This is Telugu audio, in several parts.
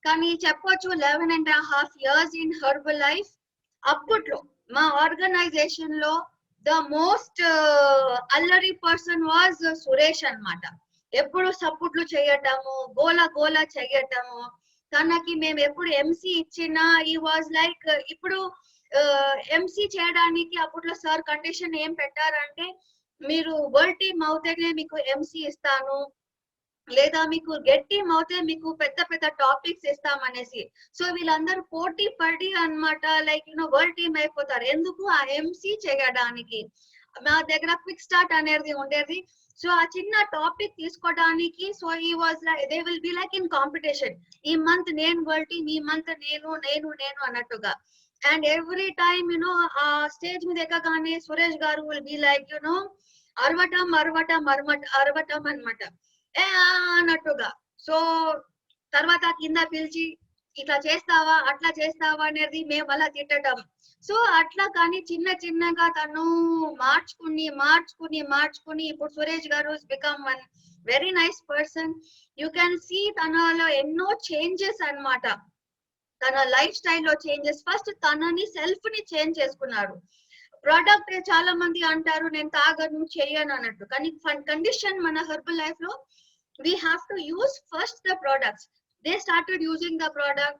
కానీ చెప్పొచ్చు 11.5 years ఇన్ హెర్బల్ లైఫ్. అప్పట్లో మా ఆర్గనైజేషన్ లో ద మోస్ట్ అల్లరి పర్సన్ వాజ్ సురేష్ అన్నమాట. ఎప్పుడు సపోర్ట్లు చేయటము, గోల చేయటము. తనకి మేము ఎప్పుడు ఎంసీ ఇచ్చినా ఈ వాజ్ లైక్, ఇప్పుడు ఎంసీ చేయడానికి అప్పట్లో సార్ కండిషన్ ఏం పెట్టారంటే, మీరు వరల్డ్ టీమ్ అవుతేనే మీకు ఎంసీ ఇస్తాను, లేదా మీకు గెట్ టీమ్ అవుతే మీకు పెద్ద పెద్ద టాపిక్స్ ఇస్తామనేసి. సో వీళ్ళందరూ పోటీ పడి అన్నమాట, లైక్ వరల్డ్ టీమ్ అయిపోతారు. ఎందుకు? ఆ ఎంసీ చేయడానికి. మా దగ్గర క్విక్ స్టార్ట్ అనేది ఉండేది. సో ఆ చిన్న టాపిక్ తీసుకోవడానికి, సో ఈ was like they will be like in competition. ఈ మంత్ నేను వరల్డ్ టీమ్, ఈ మంత్ నేను అన్నట్టుగా. అండ్ ఎవ్రీ టైమ్ ఆ స్టేజ్ మీద ఎక్కగానే సురేష్ గారు విల్ బి లైక్ అరవటం అన్నమాట, అన్నట్టుగా. సో తర్వాత కింద పిలిచి ఇట్లా చేస్తావా అట్లా చేస్తావా అనేది మేము అలా తిట్టడం. సో అట్లా కానీ చిన్నగా తను మార్చుకుని ఇప్పుడు సురేష్ గారు become one very nice person. You can see తనలో ఎన్నో చేంజెస్ అన్నమాట. తన లైఫ్ స్టైల్లో చేంజెస్. ఫస్ట్ తనని సెల్ఫ్ ని చేంజ్ చేసుకున్నారు. ప్రోడక్ట్ చాలా మంది అంటారు నేను తాగను చేయను అన్నట్టు, కానీ కండిషన్ మన హెర్బల్ లైఫ్ లో we have to use first the products. They started using the product,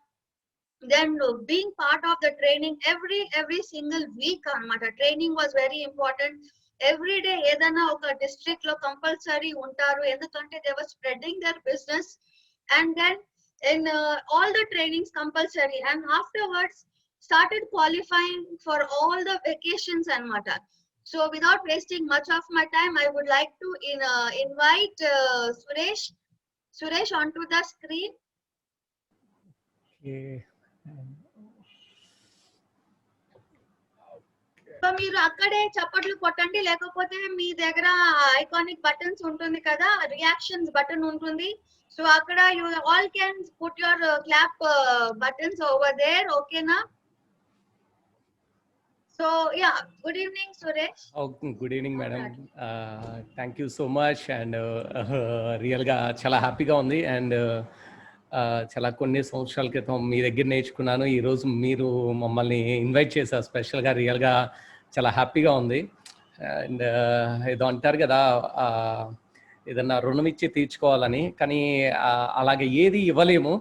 then being part of the training every single week anamata. Training was very important. Every day edana oka district lo compulsory untaru, endukante they were spreading their business. And then in all the trainings compulsory, and afterwards started qualifying for all the vacations anamata. So without wasting much of my time, I would like to invite Suresh onto the screen. Okay. So మీరు అక్కడే చప్పట్లు కొట్టండి, లేకపోతే మీ దగ్గర ఐకానిక్ బటన్స్ ఉంటుంది కదా, రియాక్షన్స్ బటన్ ఉంటుంది. సో అక్కడ you all can put your clap buttons over there. ఓకేనా? So yeah, good evening Suresh. Oh, good evening madam. Thank you so much, and real ga chala happy ga undi, and చాలా కొన్ని సంవత్సరాల క్రితం మీ దగ్గర నేర్చుకున్నాను. ఈరోజు మీరు మమ్మల్ని ఇన్వైట్ చేశారు స్పెషల్గా. రియల్గా చాలా హ్యాపీగా ఉంది. అండ్ ఏదో అంటారు కదా, ఏదన్నా రుణం ఇచ్చి తీర్చుకోవాలని, కానీ అలాగే ఏది ఇవ్వలేము,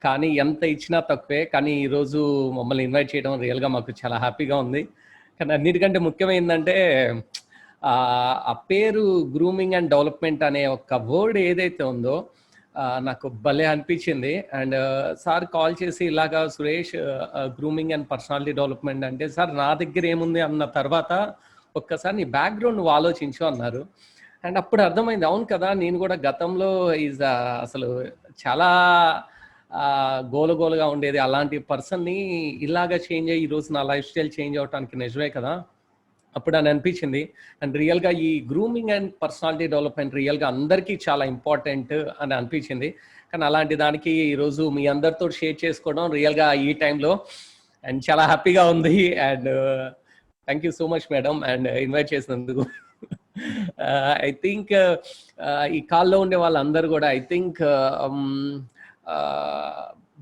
కానీ ఎంత ఇచ్చినా తక్కువే. కానీ ఈరోజు మమ్మల్ని ఇన్వైట్ చేయడం రియల్గా మాకు చాలా హ్యాపీగా ఉంది. కానీ అన్నిటికంటే ముఖ్యమైందంటే ఆ పేరు గ్రూమింగ్ అండ్ డెవలప్మెంట్ అనే ఒక వర్డ్ ఏదైతే ఉందో నాకు భలే అనిపించింది. అండ్ సార్ కాల్ చేసి ఇలాగా Suresh grooming and personality development అంటే, సార్ నా దగ్గర ఏముంది అన్న తర్వాత ఒక్కసారి నీ బ్యాక్గ్రౌండ్ నువ్వు ఆలోచించు అన్నారు. అండ్ అప్పుడు అర్థమైంది, అవును కదా, నేను కూడా గతంలో అసలు చాలా గోలుగా ఉండేది. అలాంటి పర్సన్ని ఇలాగా చేంజ్ అయ్యి ఈరోజు నా లైఫ్ స్టైల్ చేంజ్ అవడానికి నిజమే కదా. అప్పుడు అని అనిపించింది. అండ్ రియల్గా ఈ గ్రూమింగ్ అండ్ పర్సనాలిటీ డెవలప్మెంట్ రియల్గా అందరికీ చాలా ఇంపార్టెంట్ అని అనిపించింది. కానీ అలాంటి దానికి ఈరోజు మీ అందరితో షేర్ చేసుకోవడం రియల్గా ఈ టైంలో అండ్ చాలా హ్యాపీగా ఉంది. And thank you so much madam, and invite చేసినందుకు. ఐ థింక్ ఈ కాల్లో ఉండే వాళ్ళందరూ కూడా ఐ థింక్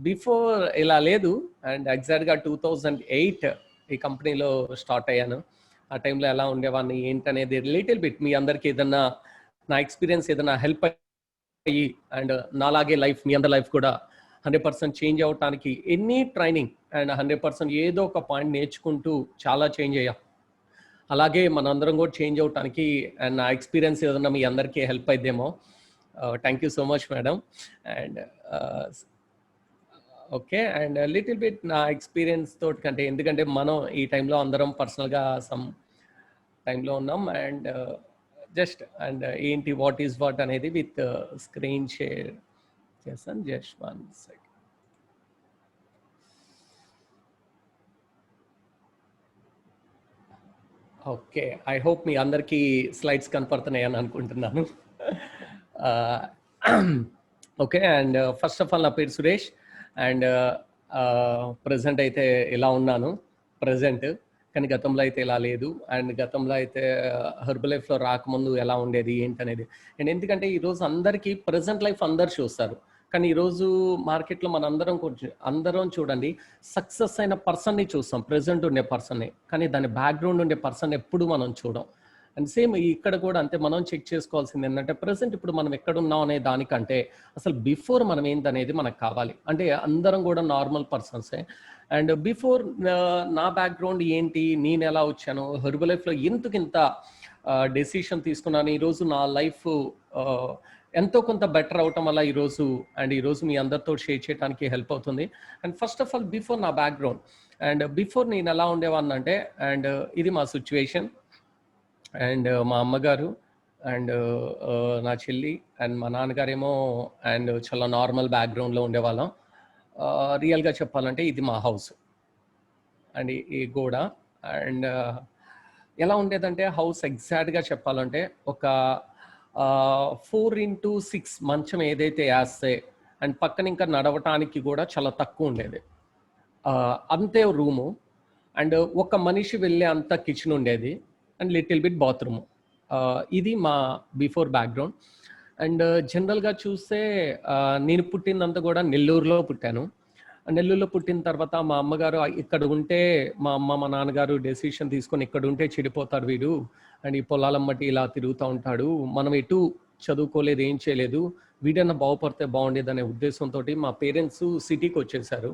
బిఫోర్ ఇలా లేదు. అండ్ ఎగ్జాక్ట్గా 2008 ఈ కంపెనీలో స్టార్ట్ అయ్యాను. ఆ టైంలో ఎలా ఉండేవాడిని ఏంటనేది లిటిల్ బిట్ మీ అందరికీ ఏదన్నా నా ఎక్స్పీరియన్స్ ఏదైనా హెల్ప్ అయ్యి, అండ్ నాలాగే లైఫ్ మీ అందరి లైఫ్ కూడా 100% చేంజ్ అవ్వటానికి ఎనీ ట్రైనింగ్ అండ్ 100% ఏదో ఒక పాయింట్ నేర్చుకుంటూ చాలా చేంజ్ అయ్యాం. అలాగే మనందరం కూడా చేంజ్ అవ్వటానికి అండ్ నా ఎక్స్పీరియన్స్ ఏదన్నా మీ అందరికీ హెల్ప్ అయిద్దేమో. Thank you so much madam. And okay, and little bit నా ఎక్స్పీరియన్స్ తోటి కంటే, ఎందుకంటే మనం ఈ టైంలో అందరం పర్సనల్గా సమ్ టైంలో ఉన్నాం. అండ్ జస్ట్ అండ్ ఏంటి వాట్ ఈజ్ వాట్ అనేది విత్ స్క్రీన్ షేర్ చేస్తాను. Just 1 second. Okay, I hope మీ అందరికీ స్లైడ్స్ కనపడుతున్నాయి అని అనుకుంటున్నాను. Okay, and first of all నా పేరు సురేష్. అండ్ ప్రజెంట్ అయితే ఇలా ఉన్నాను ప్రజెంట్, కానీ గతంలో అయితే ఇలా లేదు. అండ్ గతంలో అయితే హెర్బల్ లైఫ్లో రాకముందు ఎలా ఉండేది ఏంటనేది. అండ్ ఎందుకంటే ఈరోజు అందరికీ ప్రజెంట్ లైఫ్ అందరు చూస్తారు, కానీ ఈరోజు మార్కెట్లో మనందరం అందరం చూడండి సక్సెస్ అయిన పర్సన్ని చూస్తాం, ప్రెసెంట్ ఉండే పర్సన్ని, కానీ దాని బ్యాక్గ్రౌండ్ ఉండే పర్సన్ ఎప్పుడు మనం చూడం. అండ్ సేమ్ ఇక్కడ కూడా అంతే, మనం చెక్ చేసుకోవాల్సింది ఏంటంటే ప్రెసెంట్ ఇప్పుడు మనం ఎక్కడున్నాం అనే దానికంటే అసలు బిఫోర్ మనం ఏంటనేది మనకు కావాలి. అంటే అందరం కూడా నార్మల్ పర్సన్సే. అండ్ బిఫోర్ నా బ్యాక్గ్రౌండ్ ఏంటి, నేను ఎలా వచ్చాను, హెర్బల్ లైఫ్లో ఇంత డెసిషన్ తీసుకున్నాను, ఈరోజు నా లైఫ్ ఎంతో కొంత బెటర్ అవటం వల్ల ఈరోజు మీ అందరితో షేర్ చేయడానికి హెల్ప్ అవుతుంది. And first of all before నా బ్యాక్గ్రౌండ్, అండ్ బిఫోర్ నేను ఎలా ఉండేవాడిని అంటే, అండ్ ఇది మా సిచ్యువేషన్, అండ్ మా అమ్మగారు అండ్ నా చెల్లి అండ్ మా నాన్నగారేమో అండ్ చాలా నార్మల్ బ్యాక్గ్రౌండ్లో ఉండేవాళ్ళం. రియల్గా చెప్పాలంటే ఇది మా హౌస్ అండ్ ఈ గోడ. అండ్ ఎలా ఉండేదంటే హౌస్ ఎగ్జాక్ట్గా చెప్పాలంటే ఒక 4x6 మంచం ఏదైతే వేస్తే అండ్ పక్కన ఇంకా నడవటానికి కూడా చాలా తక్కువ ఉండేది, అంతే రూము. అండ్ ఒక మనిషి వెళ్ళే అంత కిచెన్ ఉండేది అండ్ లిటిల్ బిట్ బాత్రూమ్. ఇది మా బిఫోర్ బ్యాక్గ్రౌండ్. అండ్ జనరల్గా చూస్తే నేను పుట్టిందంతా కూడా నెల్లూరులో పుట్టాను. నెల్లూరులో పుట్టిన తర్వాత మా అమ్మగారు ఇక్కడ ఉంటే, మా అమ్మ మా నాన్నగారు డెసిషన్ తీసుకొని ఇక్కడ ఉంటే చెడిపోతాడు వీడు అండ్ ఈ పొలాలమ్మటి ఇలా తిరుగుతూ ఉంటాడు, మనం ఎటు చదువుకోలేదు, ఏం చేయలేదు, వీడన్నా బాగుపడితే బాగుండేది అనే ఉద్దేశంతో మా పేరెంట్స్ సిటీకి వచ్చేసారు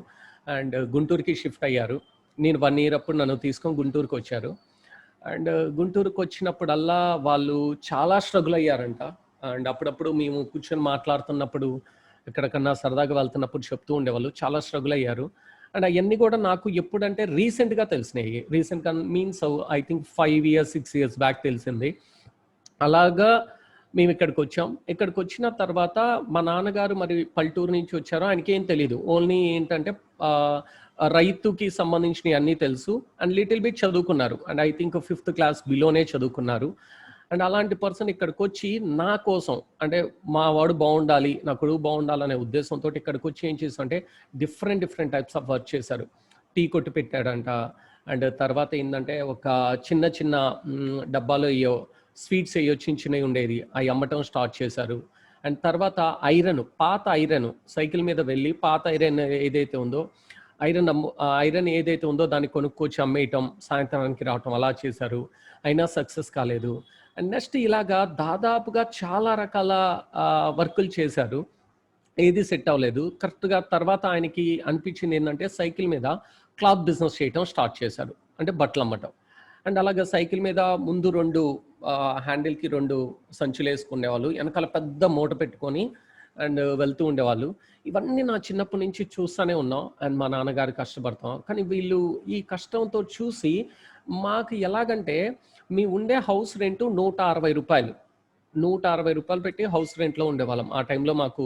అండ్ గుంటూరుకి షిఫ్ట్ అయ్యారు. నేను 1 year అప్పుడు నన్ను తీసుకొని గుంటూరుకి వచ్చారు. అండ్ గుంటూరుకు వచ్చినప్పుడల్లా వాళ్ళు చాలా స్ట్రగుల్ అయ్యారంట. అండ్ అప్పుడప్పుడు మేము కూర్చొని మాట్లాడుతున్నప్పుడు, ఎక్కడికన్నా సరదాగా వెళ్తున్నప్పుడు చెప్తూ ఉండేవాళ్ళు చాలా స్ట్రగుల్ అయ్యారు. అండ్ అవన్నీ కూడా నాకు ఎప్పుడంటే రీసెంట్గా తెలిసినాయి. రీసెంట్గా means I think 5 years 6 years back తెలిసింది. అలాగా మేము ఇక్కడికి వచ్చాం. ఇక్కడికి వచ్చిన తర్వాత మా నాన్నగారు మరి పల్లెటూరు నుంచి వచ్చారు, ఆయనకేం తెలీదు, ఓన్లీ ఏంటంటే రైతుకి సంబంధించినవి అన్నీ తెలుసు అండ్ లిటిల్ బిట్ చదువుకున్నారు and I think 5th class బిలోనే చదువుకున్నారు. అండ్ అలాంటి పర్సన్ ఇక్కడికి వచ్చి నా కోసం, అంటే మా వాడు బాగుండాలి, నా కొడుకు బాగుండాలనే ఉద్దేశంతో ఇక్కడికి వచ్చి ఏం చేశారంటే డిఫరెంట్ టైప్స్ ఆఫ్ వర్క్ చేశారు. టీ కొట్టు పెట్టాడంట. అండ్ తర్వాత ఏంటంటే ఒక చిన్న డబ్బాలో అయ్యో స్వీట్స్ అయ్యో చిన్నవి ఉండేది, అవి అమ్మటం స్టార్ట్ చేశారు. అండ్ తర్వాత పాత ఐరన్ సైకిల్ మీద వెళ్ళి పాత ఐరన్ ఏదైతే ఉందో ఐరన్ ఏదైతే ఉందో దాన్ని కొనుక్కొచ్చి అమ్మేయటం, సాయంత్రానికి రావటం అలా చేశారు. అయినా సక్సెస్ కాలేదు. అండ్ నెక్స్ట్ ఇలాగా దాదాపుగా చాలా రకాల వర్కులు చేశారు, ఏది సెట్ అవ్వలేదు. కరెక్ట్గా తర్వాత ఆయనకి అనిపించింది ఏంటంటే సైకిల్ మీద క్లాత్ బిజినెస్ చేయటం స్టార్ట్ చేశారు, అంటే బట్టలు అమ్మటం. అండ్ అలాగే సైకిల్ మీద ముందు 2 హ్యాండిల్కి 2 సంచులు వేసుకునేవాళ్ళు, వెనకాల పెద్ద మూట పెట్టుకొని అండ్ వెళ్తూ ఉండేవాళ్ళు. ఇవన్నీ నా చిన్నప్పటి నుంచి చూస్తూనే ఉన్నాం అండ్ మా నాన్నగారు కష్టపడతాం. కానీ వీళ్ళు ఈ కష్టంతో చూసి మాకు ఎలాగంటే, మీ ఉండే హౌస్ రెంట్ ₹160, ₹160 పెట్టి హౌస్ రెంట్లో ఉండేవాళ్ళం ఆ టైంలో మాకు.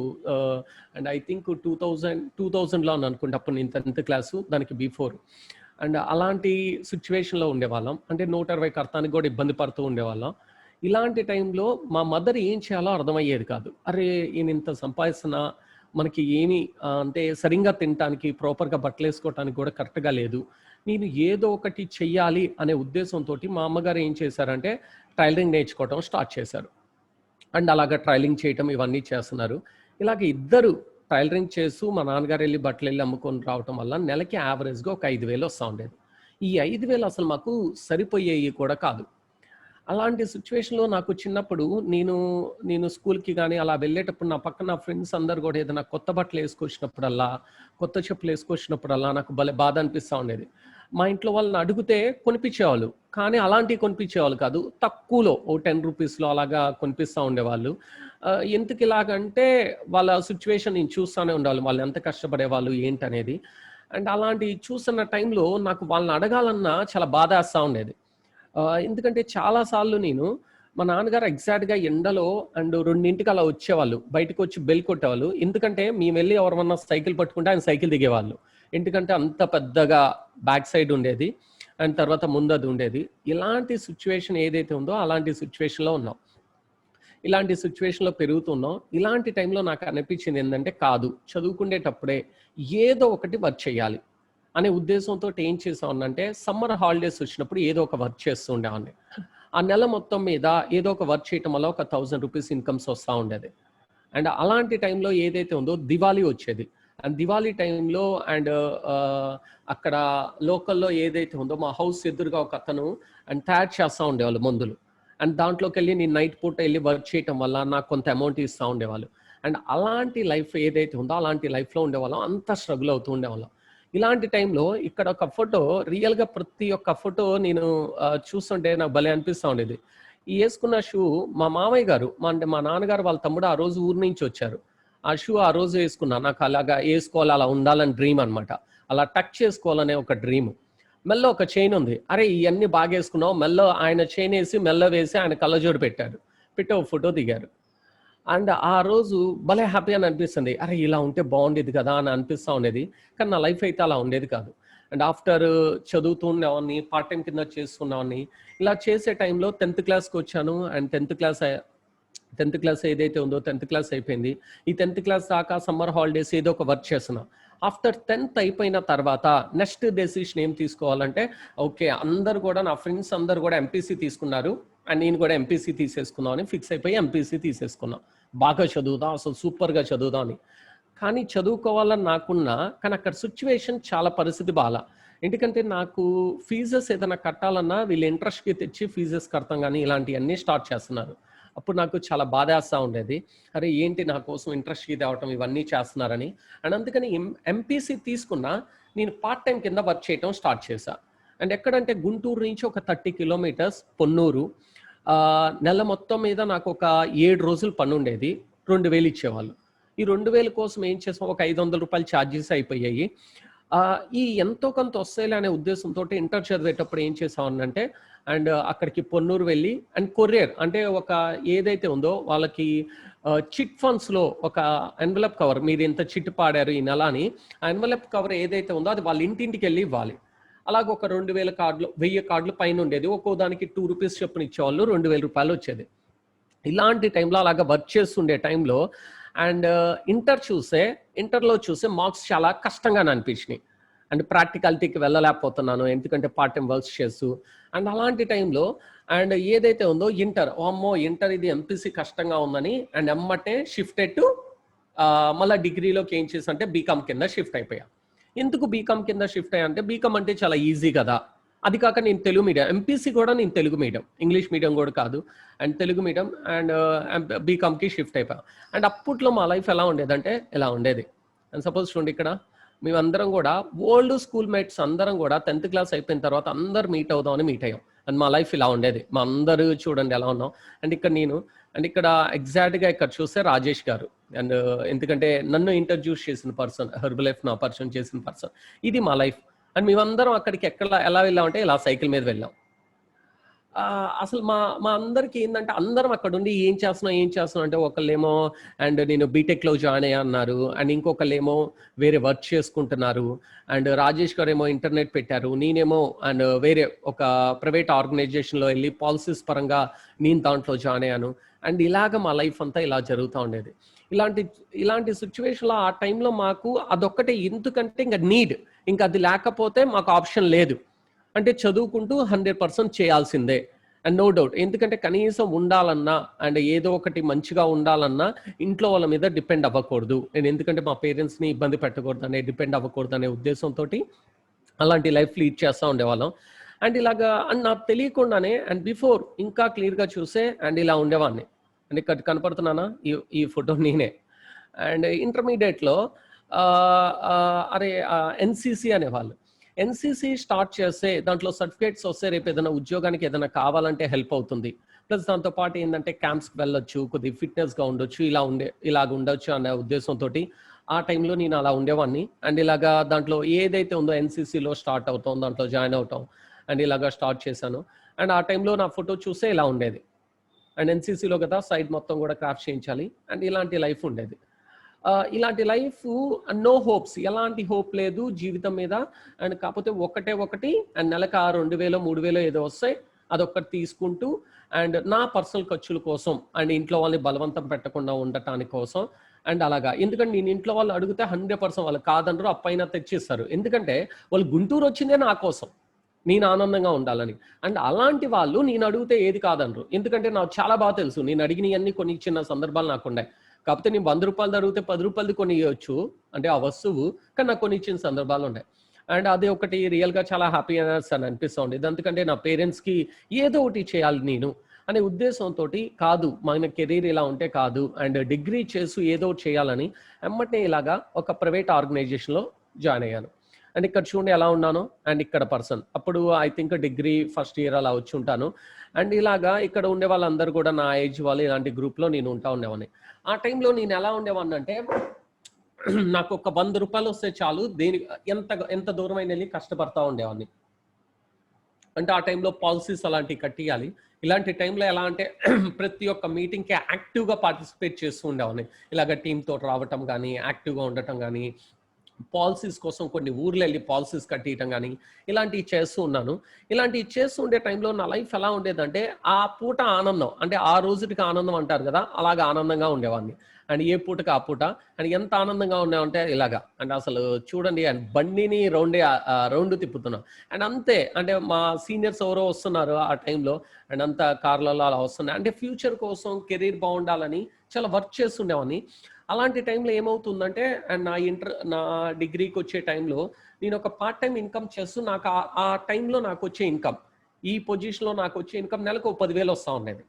అండ్ ఐ థింక్ 2000లో అని అనుకుంటే అప్పుడు నేను 10th class, దానికి బిఫోర్. అండ్ అలాంటి సిచ్యువేషన్లో ఉండేవాళ్ళం. అంటే 160 కడతానికి కూడా ఇబ్బంది పడుతూ ఉండేవాళ్ళం. ఇలాంటి టైంలో మా మదర్ ఏం చేయాలో అర్థమయ్యేది కాదు. అరే ఈయన ఇంత సంపాదిస్తున్నా మనకి ఏమి అంటే సరిగ్గా తినటానికి, ప్రాపర్గా బట్టలు వేసుకోవటానికి కూడా కరెక్ట్గా లేదు, నేను ఏదో ఒకటి చెయ్యాలి అనే ఉద్దేశంతో మా అమ్మగారు ఏం చేశారంటే టైలరింగ్ నేర్చుకోవటం స్టార్ట్ చేశారు. అండ్ అలాగా ట్రైలింగ్ చేయటం ఇవన్నీ చేస్తున్నారు. ఇలాగ ఇద్దరు టైలరింగ్ చేస్తూ మా నాన్నగారు వెళ్ళి బట్టలు వెళ్ళి అమ్ముకొని రావటం వల్ల నెలకి యావరేజ్గా ఒక 5,000 వస్తూ ఉండేది. ఈ 5,000 అసలు మాకు సరిపోయేవి కూడా కాదు. అలాంటి సిచ్యువేషన్లో నాకు చిన్నప్పుడు నేను స్కూల్కి కానీ అలా వెళ్ళేటప్పుడు నా పక్కన నా ఫ్రెండ్స్ అందరు కూడా ఏదైనా కొత్త బట్టలు వేసుకొచ్చినప్పుడల్లా, కొత్త చెప్పులు వేసుకొచ్చినప్పుడల్లా నాకు భలే బాధ అనిపిస్తూ ఉండేది. మా ఇంట్లో వాళ్ళని అడిగితే కొనిపించేవాళ్ళు, కానీ అలాంటివి కొనిపించేవాళ్ళు కాదు, తక్కువలో ఓ ₹10 అలాగా కొనిపిస్తూ ఉండేవాళ్ళు. ఎందుకు ఇలాగంటే వాళ్ళ సిచ్యువేషన్ నేను చూస్తూనే ఉండాలి, వాళ్ళు ఎంత కష్టపడేవాళ్ళు ఏంటనేది. అండ్ అలాంటివి చూస్తున్న టైంలో నాకు వాళ్ళని అడగాలన్నా చాలా బాధ వేస్తూ ఉండేది. ఎందుకంటే చాలాసార్లు మా నాన్నగారు ఎగ్జాక్ట్గా ఎండలో అండ్ 2ంటికి అలా వచ్చేవాళ్ళు, బయటకు వచ్చి బెల్ కొట్టేవాళ్ళు. ఎందుకంటే మేము వెళ్ళి ఎవరన్నా సైకిల్ పట్టుకుంటే ఆయన సైకిల్ దిగేవాళ్ళు, ఎందుకంటే అంత పెద్దగా బ్యాక్ సైడ్ ఉండేది అండ్ తర్వాత ముందు అది ఉండేది. ఇలాంటి సిచ్యువేషన్ ఏదైతే ఉందో అలాంటి సిచ్యువేషన్లో ఉన్నాం, ఇలాంటి సిచ్యువేషన్లో పెరుగుతున్నాం. ఇలాంటి టైంలో నాకు అనిపించింది ఏంటంటే, కాదు చదువుకునేటప్పుడే ఏదో ఒకటి వర్క్ చేయాలి అనే ఉద్దేశంతో ఏం చేసామన్నంటే, సమ్మర్ హాలిడేస్ వచ్చినప్పుడు ఏదో ఒక వర్క్ చేస్తూ ఉండేవాడిని. ఆ నెల మొత్తం మీద ఏదో ఒక వర్క్ చేయటం వల్ల ఒక ₹1,000 ఇన్కమ్స్ వస్తూ ఉండేది. అండ్ అలాంటి టైంలో ఏదైతే ఉందో దివాళీ వచ్చేది. అండ్ దివాళీ టైంలో అండ్ అక్కడ లోకల్లో ఏదైతే ఉందో మా హౌస్ ఎదురుగా ఒక అతను అండ్ తయారు చేస్తూ ఉండేవాళ్ళు మందులు. అండ్ దాంట్లోకి వెళ్ళి నేను నైట్ పూట వెళ్ళి వర్క్ చేయటం వల్ల నాకు కొంత అమౌంట్ ఇస్తూ ఉండేవాళ్ళు. అండ్ అలాంటి లైఫ్ ఏదైతే ఉందో అలాంటి లైఫ్లో ఉండేవాళ్ళం, అంత స్ట్రగుల్ అవుతూ ఉండేవాళ్ళం. ఇలాంటి టైంలో ఇక్కడ ఒక ఫోటో, రియల్గా ప్రతి ఒక్క ఫోటో నేను చూస్తుంటే నాకు భలే అనిపిస్తూ ఉండేది. ఈ వేసుకున్న షూ మా మామయ్య గారు, అంటే మా నాన్నగారు వాళ్ళ తమ్ముడు ఆ రోజు ఊరు నుంచి వచ్చారు. ఆ షూ ఆ రోజు వేసుకున్నా. నాకు అలాగా వేసుకోవాలి, అలా ఉండాలని డ్రీమ్ అనమాట. అలా టచ్ చేసుకోవాలనే ఒక డ్రీమ్. మెల్లో ఒక చైన్ ఉంది. అరే ఇవన్నీ బాగా వేసుకున్నావు, మెల్లో ఆయన చైన్ వేసి మెల్లో వేసి ఆయన కళ్ళజోడు పెట్టారు. పెట్టి ఒక ఫోటో దిగారు. అండ్ ఆ రోజు భలే హ్యాపీ అని అనిపిస్తుంది. అరే ఇలా ఉంటే బాగుండేది కదా అని అనిపిస్తూ ఉండేది. కానీ నా లైఫ్ అయితే అలా ఉండేది కాదు. అండ్ ఆఫ్టర్ చదువుతూ ఉండేవాడిని, పార్ట్ టైం కింద చేసుకునేవాడిని. ఇలా చేసే టైంలో 10th క్లాస్కి వచ్చాను. అండ్ 10th క్లాస్ ఏదైతే ఉందో 10th క్లాస్ అయిపోయింది. ఈ 10th క్లాస్ దాకా సమ్మర్ హాలిడేస్ ఏదో ఒక వర్క్ చేస్తున్నా. ఆఫ్టర్ 10th అయిపోయిన తర్వాత నెక్స్ట్ డెసిషన్ ఏం తీసుకోవాలంటే, ఓకే అందరు కూడా నా ఫ్రెండ్స్ అందరు కూడా ఎంపీసీ తీసుకున్నారు అండ్ నేను కూడా ఎంపీసీ తీసేసుకున్నాం అని ఫిక్స్ అయిపోయి ఎంపీసీ తీసేసుకున్నాం. బాగా చదువుదాం, అసలు సూపర్గా చదువుదాం అని. కానీ చదువుకోవాలని నాకున్నా, కానీ అక్కడ సిచ్యువేషన్ చాలా పరిస్థితి బాగా. ఎందుకంటే నాకు ఫీజెస్ ఏదైనా కట్టాలన్నా వీళ్ళు ఇంట్రెస్ట్కి తెచ్చి ఫీజెస్ కడతాం కానీ ఇలాంటివన్నీ స్టార్ట్ చేస్తున్నారు. అప్పుడు నాకు చాలా బాధేస్తూ ఉండేది. అరే ఏంటి నా కోసం ఇంట్రెస్ట్కి తేవటం ఇవన్నీ చేస్తున్నారని. అండ్ అందుకని ఎంపీసీ తీసుకున్నా నేను పార్ట్ టైం కింద వర్క్ చేయటం స్టార్ట్ చేశా. అండ్ ఎక్కడంటే గుంటూరు నుంచి ఒక 30 కిలోమీటర్స్ పొన్నూరు. నెల మొత్తం మీద నాకు ఒక 7 రోజులు పని ఉండేది. 2000 ఇచ్చేవాళ్ళు. ఈ 2000 కోసం ఏం చేసాం, ఒక 500 రూపాయలు ఛార్జెస్ అయిపోయాయి. ఈ ఎంతో కొంత వస్తాయిలే అనే ఉద్దేశంతో ఇంటర్ చదివేటప్పుడు ఏం చేసామనంటే, అండ్ అక్కడికి పొన్నూరు వెళ్ళి అండ్ కొరియర్ అంటే ఒక ఏదైతే ఉందో వాళ్ళకి చిట్ ఫండ్స్లో ఒక ఎన్వలప్ కవర్, మీరు ఎంత చిట్ పాడారు ఈ నెల అని, ఆ ఎన్వలప్ కవర్ ఏదైతే ఉందో అది వాళ్ళ ఇంటింటికి వెళ్ళి ఇవ్వాలి. అలాగ ఒక 2000 కార్డులు 1000 కార్డులు పైన ఉండేది. ఒక్కో దానికి 2 రూపీస్ చొప్పున ఇచ్చేవాళ్ళు. 2000 రూపాయలు వచ్చేది. ఇలాంటి టైంలో అలాగ వర్క్ చేస్తుండే టైంలో అండ్ ఇంటర్లో చూస్తే మార్క్స్ చాలా కష్టంగానే అనిపించినాయి. అండ్ ప్రాక్టికాలిటీకి వెళ్ళలేకపోతున్నాను ఎందుకంటే పార్ట్ టైం వర్క్స్ చేస్తూ. అండ్ అలాంటి టైంలో అండ్ ఏదైతే ఉందో ఇంటర్ ఇది ఎంపీసీ కష్టంగా ఉందని అండ్ ఎమ్మటే షిఫ్టెడ్ టు మళ్ళీ డిగ్రీలోకి ఏం చేసి అంటే బీకామ్ కింద షిఫ్ట్ అయిపోయా. ఎందుకు బీకామ్ కింద షిఫ్ట్ అయ్యా అంటే బీకామ్ అంటే చాలా ఈజీ కదా. అది కాక నేను తెలుగు మీడియం, ఎంపీసీ కూడా నేను తెలుగు మీడియం, ఇంగ్లీష్ మీడియం కూడా కాదు. అండ్ తెలుగు మీడియం అండ్ బీకామ్కి షిఫ్ట్ అయిపోయాం. అండ్ అప్పట్లో మా లైఫ్ ఎలా ఉండేదంటే ఇలా ఉండేది. అండ్ సపోజ్ చూడండి, ఇక్కడ మేమందరం కూడా ఓల్డ్ స్కూల్ మేట్స్ అందరం కూడా 10th క్లాస్ అయిపోయిన తర్వాత అందరు మీట్ అవుదామని మీట్ అయ్యాం. అండ్ మా లైఫ్ ఇలా ఉండేది. మా అందరూ చూడండి ఎలా ఉన్నాం. అండ్ ఇక్కడ నేను అండ్ ఇక్కడ ఎగ్జాక్ట్గా ఇక్కడ చూస్తే రాజేష్ గారు. అండ్ ఎందుకంటే నన్ను ఇంట్రడ్యూస్ చేసిన పర్సన్, హెర్బల్ లైఫ్ నా పరిచయం చేసిన పర్సన్. ఇది మా లైఫ్. అండ్ మేమందరం అక్కడికి ఎలా వెళ్ళామంటే ఇలా సైకిల్ మీద వెళ్ళాం. అసలు మా అందరికి ఏంటంటే అందరం అక్కడ ఉండి ఏం చేస్తున్నాం అంటే ఒకళ్ళేమో అండ్ నేను బీటెక్లో జాయిన్ అయ్యా అన్నారు. అండ్ ఇంకొకళ్ళేమో వేరే వర్క్ చేసుకుంటున్నారు. అండ్ రాజేష్ గారు ఏమో ఇంటర్నెట్ పెట్టారు. నేనేమో అండ్ వేరే ఒక ప్రైవేట్ ఆర్గనైజేషన్లో వెళ్ళి పాలసీస్ పరంగా నేను దాంట్లో జాయిన్ అయ్యాను. అండ్ ఇలాగ మా లైఫ్ అంతా ఇలా జరుగుతూ ఉండేది. ఇలాంటి సిచ్యువేషన్లో ఆ టైంలో మాకు అదొక్కటే, ఎందుకంటే ఇంకా అది లేకపోతే మాకు ఆప్షన్ లేదు. అంటే చదువుకుంటూ 100% చేయాల్సిందే. అండ్ నో డౌట్, ఎందుకంటే కనీసం ఉండాలన్నా అండ్ ఏదో ఒకటి మంచిగా ఉండాలన్నా ఇంట్లో వాళ్ళ మీద డిపెండ్ అవ్వకూడదు. నేను ఎందుకంటే మా పేరెంట్స్ని ఇబ్బంది పెట్టకూడదు డిపెండ్ అవ్వకూడదు అనే ఉద్దేశంతో అలాంటి లైఫ్ లీడ్ చేస్తూ ఉండేవాళ్ళం. అండ్ ఇలాగా అండ్ నాకు తెలియకుండానే అండ్ బిఫోర్ ఇంకా క్లియర్గా చూసే అండ్ ఇలా ఉండేవాడిని. అండ్ ఇక్కడ కనపడుతున్నానా, ఈ ఫోటో నేనే. అండ్ ఇంటర్మీడియట్లో ఎన్సీసీ అనేవాళ్ళు. ఎన్సీసీ స్టార్ట్ చేస్తే దాంట్లో సర్టిఫికేట్స్ వస్తే రేపు ఏదైనా ఉద్యోగానికి ఏదైనా కావాలంటే హెల్ప్ అవుతుంది. ప్లస్ దాంతోపాటు ఏంటంటే క్యాంప్స్కి వెళ్ళొచ్చు, కొద్దిగా ఫిట్నెస్గా ఉండొచ్చు, ఇలాగ ఉండొచ్చు అనే ఉద్దేశంతో ఆ టైంలో నేను అలా ఉండేవాడిని. అండ్ ఇలాగా దాంట్లో ఏదైతే ఉందో ఎన్సీసీలో స్టార్ట్ అవుతాం, దాంట్లో జాయిన్ అవుతాం. అండ్ ఇలాగా స్టార్ట్ చేశాను. అండ్ ఆ టైంలో నా ఫోటో చూస్తే ఇలా ఉండేది. అండ్ ఎన్సీసీలో కదా సైడ్ మొత్తం కూడా క్రాఫ్ట్ చేయించాలి. అండ్ ఇలాంటి లైఫ్ ఉండేది. ఇలాంటి లైఫ్ నో హోప్స్, ఎలాంటి హోప్ లేదు జీవితం మీద. అండ్ కాకపోతే ఒకటి అండ్ నెలకు 2000 3000 ఏదో వస్తాయి, అదొక్కటి తీసుకుంటూ అండ్ నా పర్సనల్ ఖర్చుల కోసం అండ్ ఇంట్లో వాళ్ళని బలవంతం పెట్టకుండా ఉండటానికి కోసం అండ్ అలాగా. ఎందుకంటే నేను ఇంట్లో వాళ్ళు అడిగితే 100% వాళ్ళు కాదనరు, అప్పైనా తెచ్చిస్తారు. ఎందుకంటే వాళ్ళు గుంటూరు వచ్చిందే నా కోసం, నేను ఆనందంగా ఉండాలని. అండ్ అలాంటి వాళ్ళు నేను అడిగితే ఏది కాదనరు. ఎందుకంటే నాకు చాలా బాగా తెలుసు నేను అడిగినవన్నీ కొన్ని చిన్న సందర్భాలు నాకు ఉన్నాయి. కాకపోతే నేను 100 రూపాయలు అడిగితే 10 రూపాయలది కొని ఇవ్వచ్చు, అంటే ఆ వస్తువు, కానీ నాకు కొన్ని ఇచ్చిన సందర్భాలు ఉన్నాయి. అండ్ అది ఒకటి రియల్గా చాలా హ్యాపీనెస్ అని అనిపిస్తూ ఉండేది. ఎందుకంటే నా పేరెంట్స్కి ఏదో ఒకటి చేయాలి నేను అనే ఉద్దేశంతో కాదు, మన కెరీర్ ఇలా ఉంటే కాదు, అండ్ డిగ్రీ చేసి ఏదో ఒకటి చేయాలని ఎమ్మటే ఇలాగా ఒక ప్రైవేట్ ఆర్గనైజేషన్లో జాయిన్ అయ్యాను. అండ్ ఇక్కడ చూడండి ఎలా ఉన్నాను, అండ్ ఇక్కడ పర్సన్ అప్పుడు I think degree first year అలా వచ్చి ఉంటాను. అండ్ ఇలాగా ఇక్కడ ఉండే వాళ్ళందరూ కూడా నా ఏజ్ వాళ్ళు, ఇలాంటి గ్రూప్లో నేను ఉంటా ఉండేవాడిని. ఆ టైంలో నేను ఎలా ఉండేవాడిని అంటే నాకు ఒక 100 రూపాయలు వస్తే చాలు, ఎంత దూరమైన వెళ్ళి కష్టపడతా ఉండేవాడిని. అంటే ఆ టైంలో పాలసీస్ అలాంటివి కట్టియాలి. ఇలాంటి టైంలో ఎలా అంటే ప్రతి ఒక్క మీటింగ్కి యాక్టివ్గా పార్టిసిపేట్ చేస్తూ ఉండేవాడిని. ఇలాగ టీంతో రావటం కానీ, యాక్టివ్గా ఉండటం కానీ, పాలసీస్ కోసం కొన్ని ఊర్లు వెళ్ళి పాలసీస్ కట్టియటం కానీ ఇలాంటివి చేస్తూ ఉన్నాను. ఇలాంటివి చేస్తూ ఉండే టైంలో నా లైఫ్ ఎలా ఉండేదంటే ఆ పూట ఆనందం, అంటే ఆ రోజుకి ఆనందం అంటారు కదా, అలాగ ఆనందంగా ఉండేవాడిని. అండ్ ఏ పూటకి ఆ పూట, అండ్ ఎంత ఆనందంగా ఉన్నామంటే ఇలాగా, అండ్ అసలు చూడండి అండ్ బండిని రౌండ్ తిప్పుతున్నాం. అండ్ అంతే, అంటే మా సీనియర్స్ ఎవరో వస్తున్నారు ఆ టైంలో, అండ్ అంతా కార్లలో అలా వస్తున్నాయి. అంటే ఫ్యూచర్ కోసం కెరీర్ బాగుండాలని చాలా వర్క్ చేస్తుండేవాడిని. అలాంటి టైంలో ఏమవుతుందంటే, అండ్ నా డిగ్రీకి వచ్చే టైంలో నేను ఒక పార్ట్ టైం ఇన్కమ్ చేస్తూ నాకు ఆ టైంలో నాకు వచ్చే ఇన్కమ్, ఈ పొజిషన్లో నాకు వచ్చే ఇన్కమ్ నెలకు 10,000 వస్తూ ఉండేది.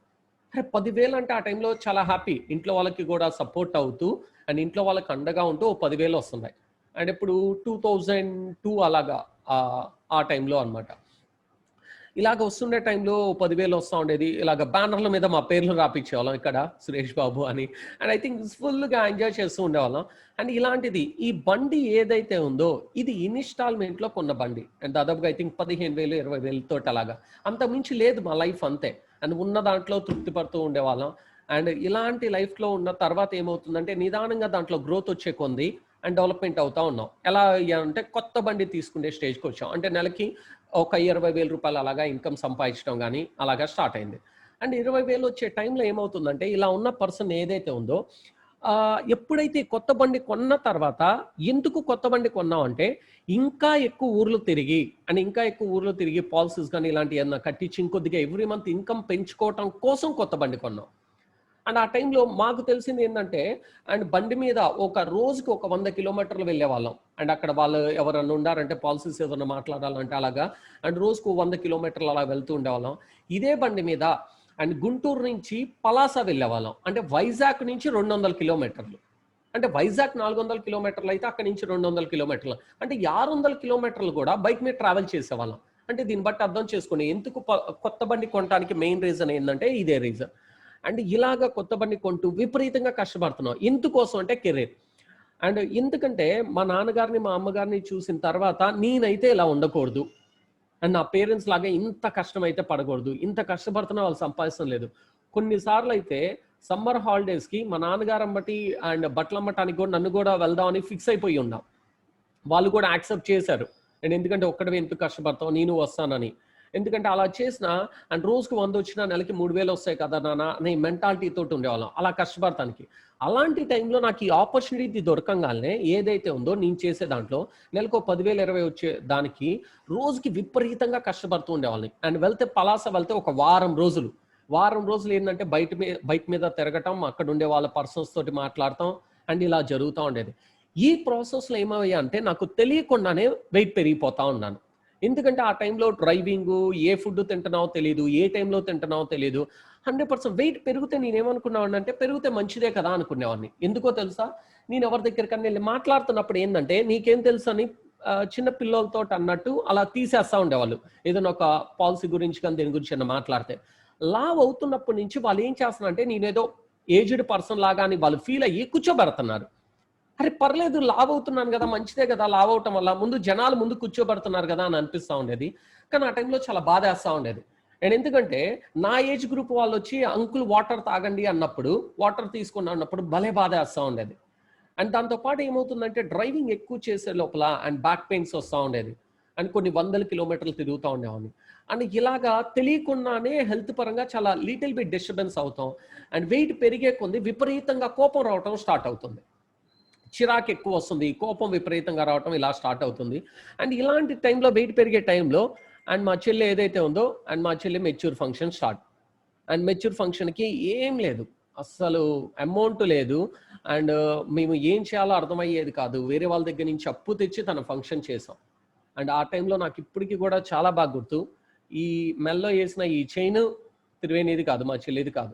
అరే 10,000 అంటే ఆ టైంలో చాలా హ్యాపీ, ఇంట్లో వాళ్ళకి కూడా సపోర్ట్ అవుతూ అండ్ ఇంట్లో వాళ్ళకి అండగా ఉంటూ 10,000 వస్తున్నాయి. అండ్ ఇప్పుడు 2002 అలాగా ఆ టైంలో అనమాట. ఇలాగ వస్తుండే టైంలో 10,000 వస్తూ ఉండేది. ఇలాగ బ్యానర్ల మీద మా పేర్లు రాపించేవాళ్ళం, ఇక్కడ సురేష్ బాబు అని. అండ్ ఐ థింక్ ఫుల్గా ఎంజాయ్ చేస్తూ ఉండేవాళ్ళం. అండ్ ఇలాంటిది ఈ బండి ఏదైతే ఉందో ఇది ఇన్స్టాల్మెంట్లో కొన్న బండి. అండ్ దాదాపుగా ఐ థింక్ 15,000 20,000 తోటి అలాగా, అంతకుమించి లేదు మా లైఫ్ అంతే. అండ్ ఉన్న దాంట్లో తృప్తి పడుతూ ఉండేవాళ్ళం. అండ్ ఇలాంటి లైఫ్లో ఉన్న తర్వాత ఏమవుతుందంటే నిదానంగా దాంట్లో గ్రోత్ వచ్చే కొంది అండ్ డెవలప్మెంట్ అవుతా ఉన్నాం. ఎలా అంటే కొత్త బండి తీసుకునే స్టేజ్కి వచ్చాం. అంటే నెలకి ఒక 20,000 రూపాయలు అలాగా ఇన్కమ్ సంపాదించడం కానీ అలాగా స్టార్ట్ అయింది. అండ్ 20,000 వచ్చే టైంలో ఏమవుతుందంటే ఇలా ఉన్న పర్సన్ ఏదైతే ఉందో ఎప్పుడైతే కొత్త బండి కొన్న తర్వాత, ఎందుకు కొత్త బండి కొన్నాం అంటే ఇంకా ఎక్కువ ఊర్లు తిరిగి పాలసీస్ కానీ ఇలాంటివి ఏమన్నా కట్టించి ఇంకొద్దిగా ఎవ్రీ మంత్ ఇన్కమ్ పెంచుకోవటం కోసం కొత్త బండి కొన్నాం. అండ్ ఆ టైంలో మాకు తెలిసింది ఏంటంటే, అండ్ బండి మీద ఒక రోజుకి ఒక 100 కిలోమీటర్లు వెళ్ళే వాళ్ళం. అండ్ అక్కడ వాళ్ళు ఎవరన్నా ఉండారంటే పాలసీస్ ఏదన్నా మాట్లాడాలంటే అలాగా, అండ్ రోజుకు 100 కిలోమీటర్లు అలా వెళ్తూ ఉండేవాళ్ళం. ఇదే బండి మీద అండ్ గుంటూరు నుంచి పలాస వెళ్ళేవాళ్ళం. అంటే వైజాగ్ నుంచి 200 కిలోమీటర్లు. అంటే వైజాగ్ 400 కిలోమీటర్లు అయితే అక్కడి నుంచి 200 కిలోమీటర్లు, అంటే 600 కిలోమీటర్లు కూడా బైక్ మీద ట్రావెల్ చేసేవాళ్ళం. అంటే దీన్ని బట్టి అర్థం చేసుకుని ఎందుకు కొత్త బండి కొనడానికి మెయిన్ రీజన్ ఏంటంటే ఇదే రీజన్. అండ్ ఇలాగ కొత్త బండి కొంటూ విపరీతంగా కష్టపడుతున్నాం. ఎందుకోసం అంటే కెరీర్. అండ్ ఎందుకంటే మా నాన్నగారిని మా అమ్మగారిని చూసిన తర్వాత నేనైతే ఇలా ఉండకూడదు, అండ్ నా పేరెంట్స్ లాగా ఇంత కష్టం అయితే పడకూడదు, ఇంత కష్టపడుతున్నా వాళ్ళు సంపాదించడం లేదు. కొన్నిసార్లు అయితే సమ్మర్ హాలిడేస్కి మా నాన్నగారు అమ్మటి అండ్ బట్టలు అమ్మటానికి కూడా నన్ను కూడా వెళ్దామని ఫిక్స్ అయిపోయి ఉన్నాం. వాళ్ళు కూడా యాక్సెప్ట్ చేశారు. నేను ఎందుకంటే ఒక్కడే ఎందుకు కష్టపడతావు, నేను వస్తానని. ఎందుకంటే అలా చేసిన అండ్ రోజుకు 100 వచ్చినా నెలకి 3,000 వస్తాయి కదా నాన్న అనే మెంటాలిటీ తోటి ఉండేవాళ్ళం అలా కష్టపడటానికి. అలాంటి టైంలో నాకు ఈ ఆపర్చునిటీ దొరకంగానే ఏదైతే ఉందో నేను చేసే దాంట్లో నెలకు 10,000 20 వచ్చే దానికి రోజుకి విపరీతంగా కష్టపడుతూ ఉండేవాళ్ళని. అండ్ పలాస వెళ్తే ఒక వారం రోజులు ఏంటంటే బైక్ మీద తిరగటం, అక్కడ ఉండే వాళ్ళ పర్సన్స్ తోటి మాట్లాడటం అండ్ ఇలా జరుగుతూ ఉండేది. ఈ ప్రాసెస్లో ఏమయ్యా అంటే నాకు తెలియకుండానే వెయిట్ పెరిగిపోతా ఉన్నాను. ఎందుకంటే ఆ టైంలో డ్రైవింగ్, ఏ ఫుడ్ తింటున్నావో తెలియదు, ఏ టైంలో తింటున్నావో తెలియదు. 100% వెయిట్ పెరిగితే నేనేమనుకున్నాను అంటే పెరిగితే మంచిదే కదా అనుకునేవాడిని. ఎందుకో తెలుసా, నేను ఎవరి దగ్గరికన్నా వెళ్ళి మాట్లాడుతున్నప్పుడు ఏంటంటే నీకేం తెలుసు అని చిన్న పిల్లలతో అన్నట్టు అలా తీసేస్తా ఉండేవాళ్ళు. ఏదైనా ఒక పాలసీ గురించి కానీ దేని గురించి మాట్లాడితే లావ్ అవుతున్నప్పటి నుంచి వాళ్ళు ఏం చేస్తున్నారంటే నేనేదో ఏజ్డ్ పర్సన్ లాగా అని వాళ్ళు ఫీల్ అయ్యి కూర్చోబెడుతున్నారు. అరే పర్లేదు, లావ్ అవుతున్నాను కదా, మంచిదే కదా, లావ్ అవటం వల్ల ముందు జనాలు ముందు కూర్చోబెడుతున్నారు కదా అని అనిపిస్తూ ఉండేది. కానీ ఆ టైంలో చాలా బాధ వేస్తూ ఉండేది. అండ్ ఎందుకంటే నా ఏజ్ గ్రూప్ వాళ్ళు వచ్చి అంకుల్ వాటర్ తాగండి అన్నప్పుడు, వాటర్ తీసుకున్నా అన్నప్పుడు భలే బాధ వేస్తూ ఉండేది. అండ్ దాంతోపాటు ఏమవుతుందంటే డ్రైవింగ్ ఎక్కువ చేసే లోపల అండ్ బ్యాక్ పెయిన్స్ వస్తూ ఉండేది. అండ్ కొన్ని 100 కిలోమీటర్లు తిరుగుతూ ఉండేవాడిని. అండ్ ఇలాగా తెలియకుండానే హెల్త్ పరంగా చాలా లిటిల్ బిట్ డిస్టర్బెన్స్ అవుతాం. అండ్ వెయిట్ పెరిగే కొంది విపరీతంగా కోపం రావటం స్టార్ట్ అవుతుంది, చిరాకు ఎక్కువ వస్తుంది, కోపం విపరీతంగా రావటం ఇలా స్టార్ట్ అవుతుంది. అండ్ ఇలాంటి టైంలో వెయిట్ పెరిగే టైంలో అండ్ మా చెల్లి ఏదైతే ఉందో అండ్ మా చెల్లి mature function start. And mature ఫంక్షన్కి ఏం లేదు, అస్సలు అమౌంట్ లేదు. అండ్ మేము ఏం చేయాలో అర్థమయ్యేది కాదు. వేరే వాళ్ళ దగ్గర నుంచి అప్పు తెచ్చి తన ఫంక్షన్ చేసాం. అండ్ ఆ టైంలో నాకు ఇప్పటికి కూడా చాలా బాగా గుర్తు. ఈ మెడలో వేసిన ఈ చైన్ త్రివేణిది కాదు, మా చెల్లిది కాదు.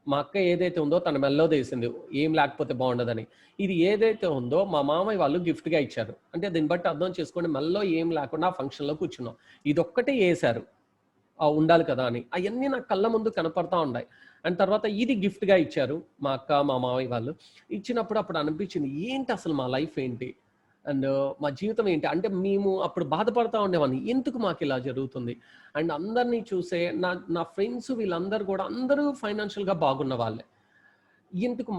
మా అక్క ఏదైతే ఉందో తన మెడలో వేసింది, ఏం లేకపోతే బాగుండదని. ఇది ఏదైతే ఉందో మా మామయ్య వాళ్ళు గిఫ్ట్గా ఇచ్చారు. అంటే దీన్ని బట్టి అర్థం చేసుకోండి, మెడలో ఏం లేకుండా ఆ ఫంక్షన్లో కూర్చున్నాం. ఇదొక్కటే వేశారు ఉండాలి కదా అని. అవన్నీ నాకు కళ్ళ ముందు కనపడతా ఉన్నాయి. అండ్ తర్వాత ఇది గిఫ్ట్గా ఇచ్చారు మా అక్క మా మామయ్య వాళ్ళు. ఇచ్చినప్పుడు అప్పుడు అనిపించింది, ఏంటి అసలు మా లైఫ్ ఏంటి, అండ్ మా జీవితం ఏంటి. అంటే మేము అప్పుడు బాధపడతా ఉండేవాడిని, ఎందుకు మాకు ఇలా జరుగుతుంది. అండ్ అందరినీ చూసే నా ఫ్రెండ్స్ వీళ్ళందరూ కూడా అందరూ ఫైనాన్షియల్గా బాగున్న వాళ్ళే, ఎందుకు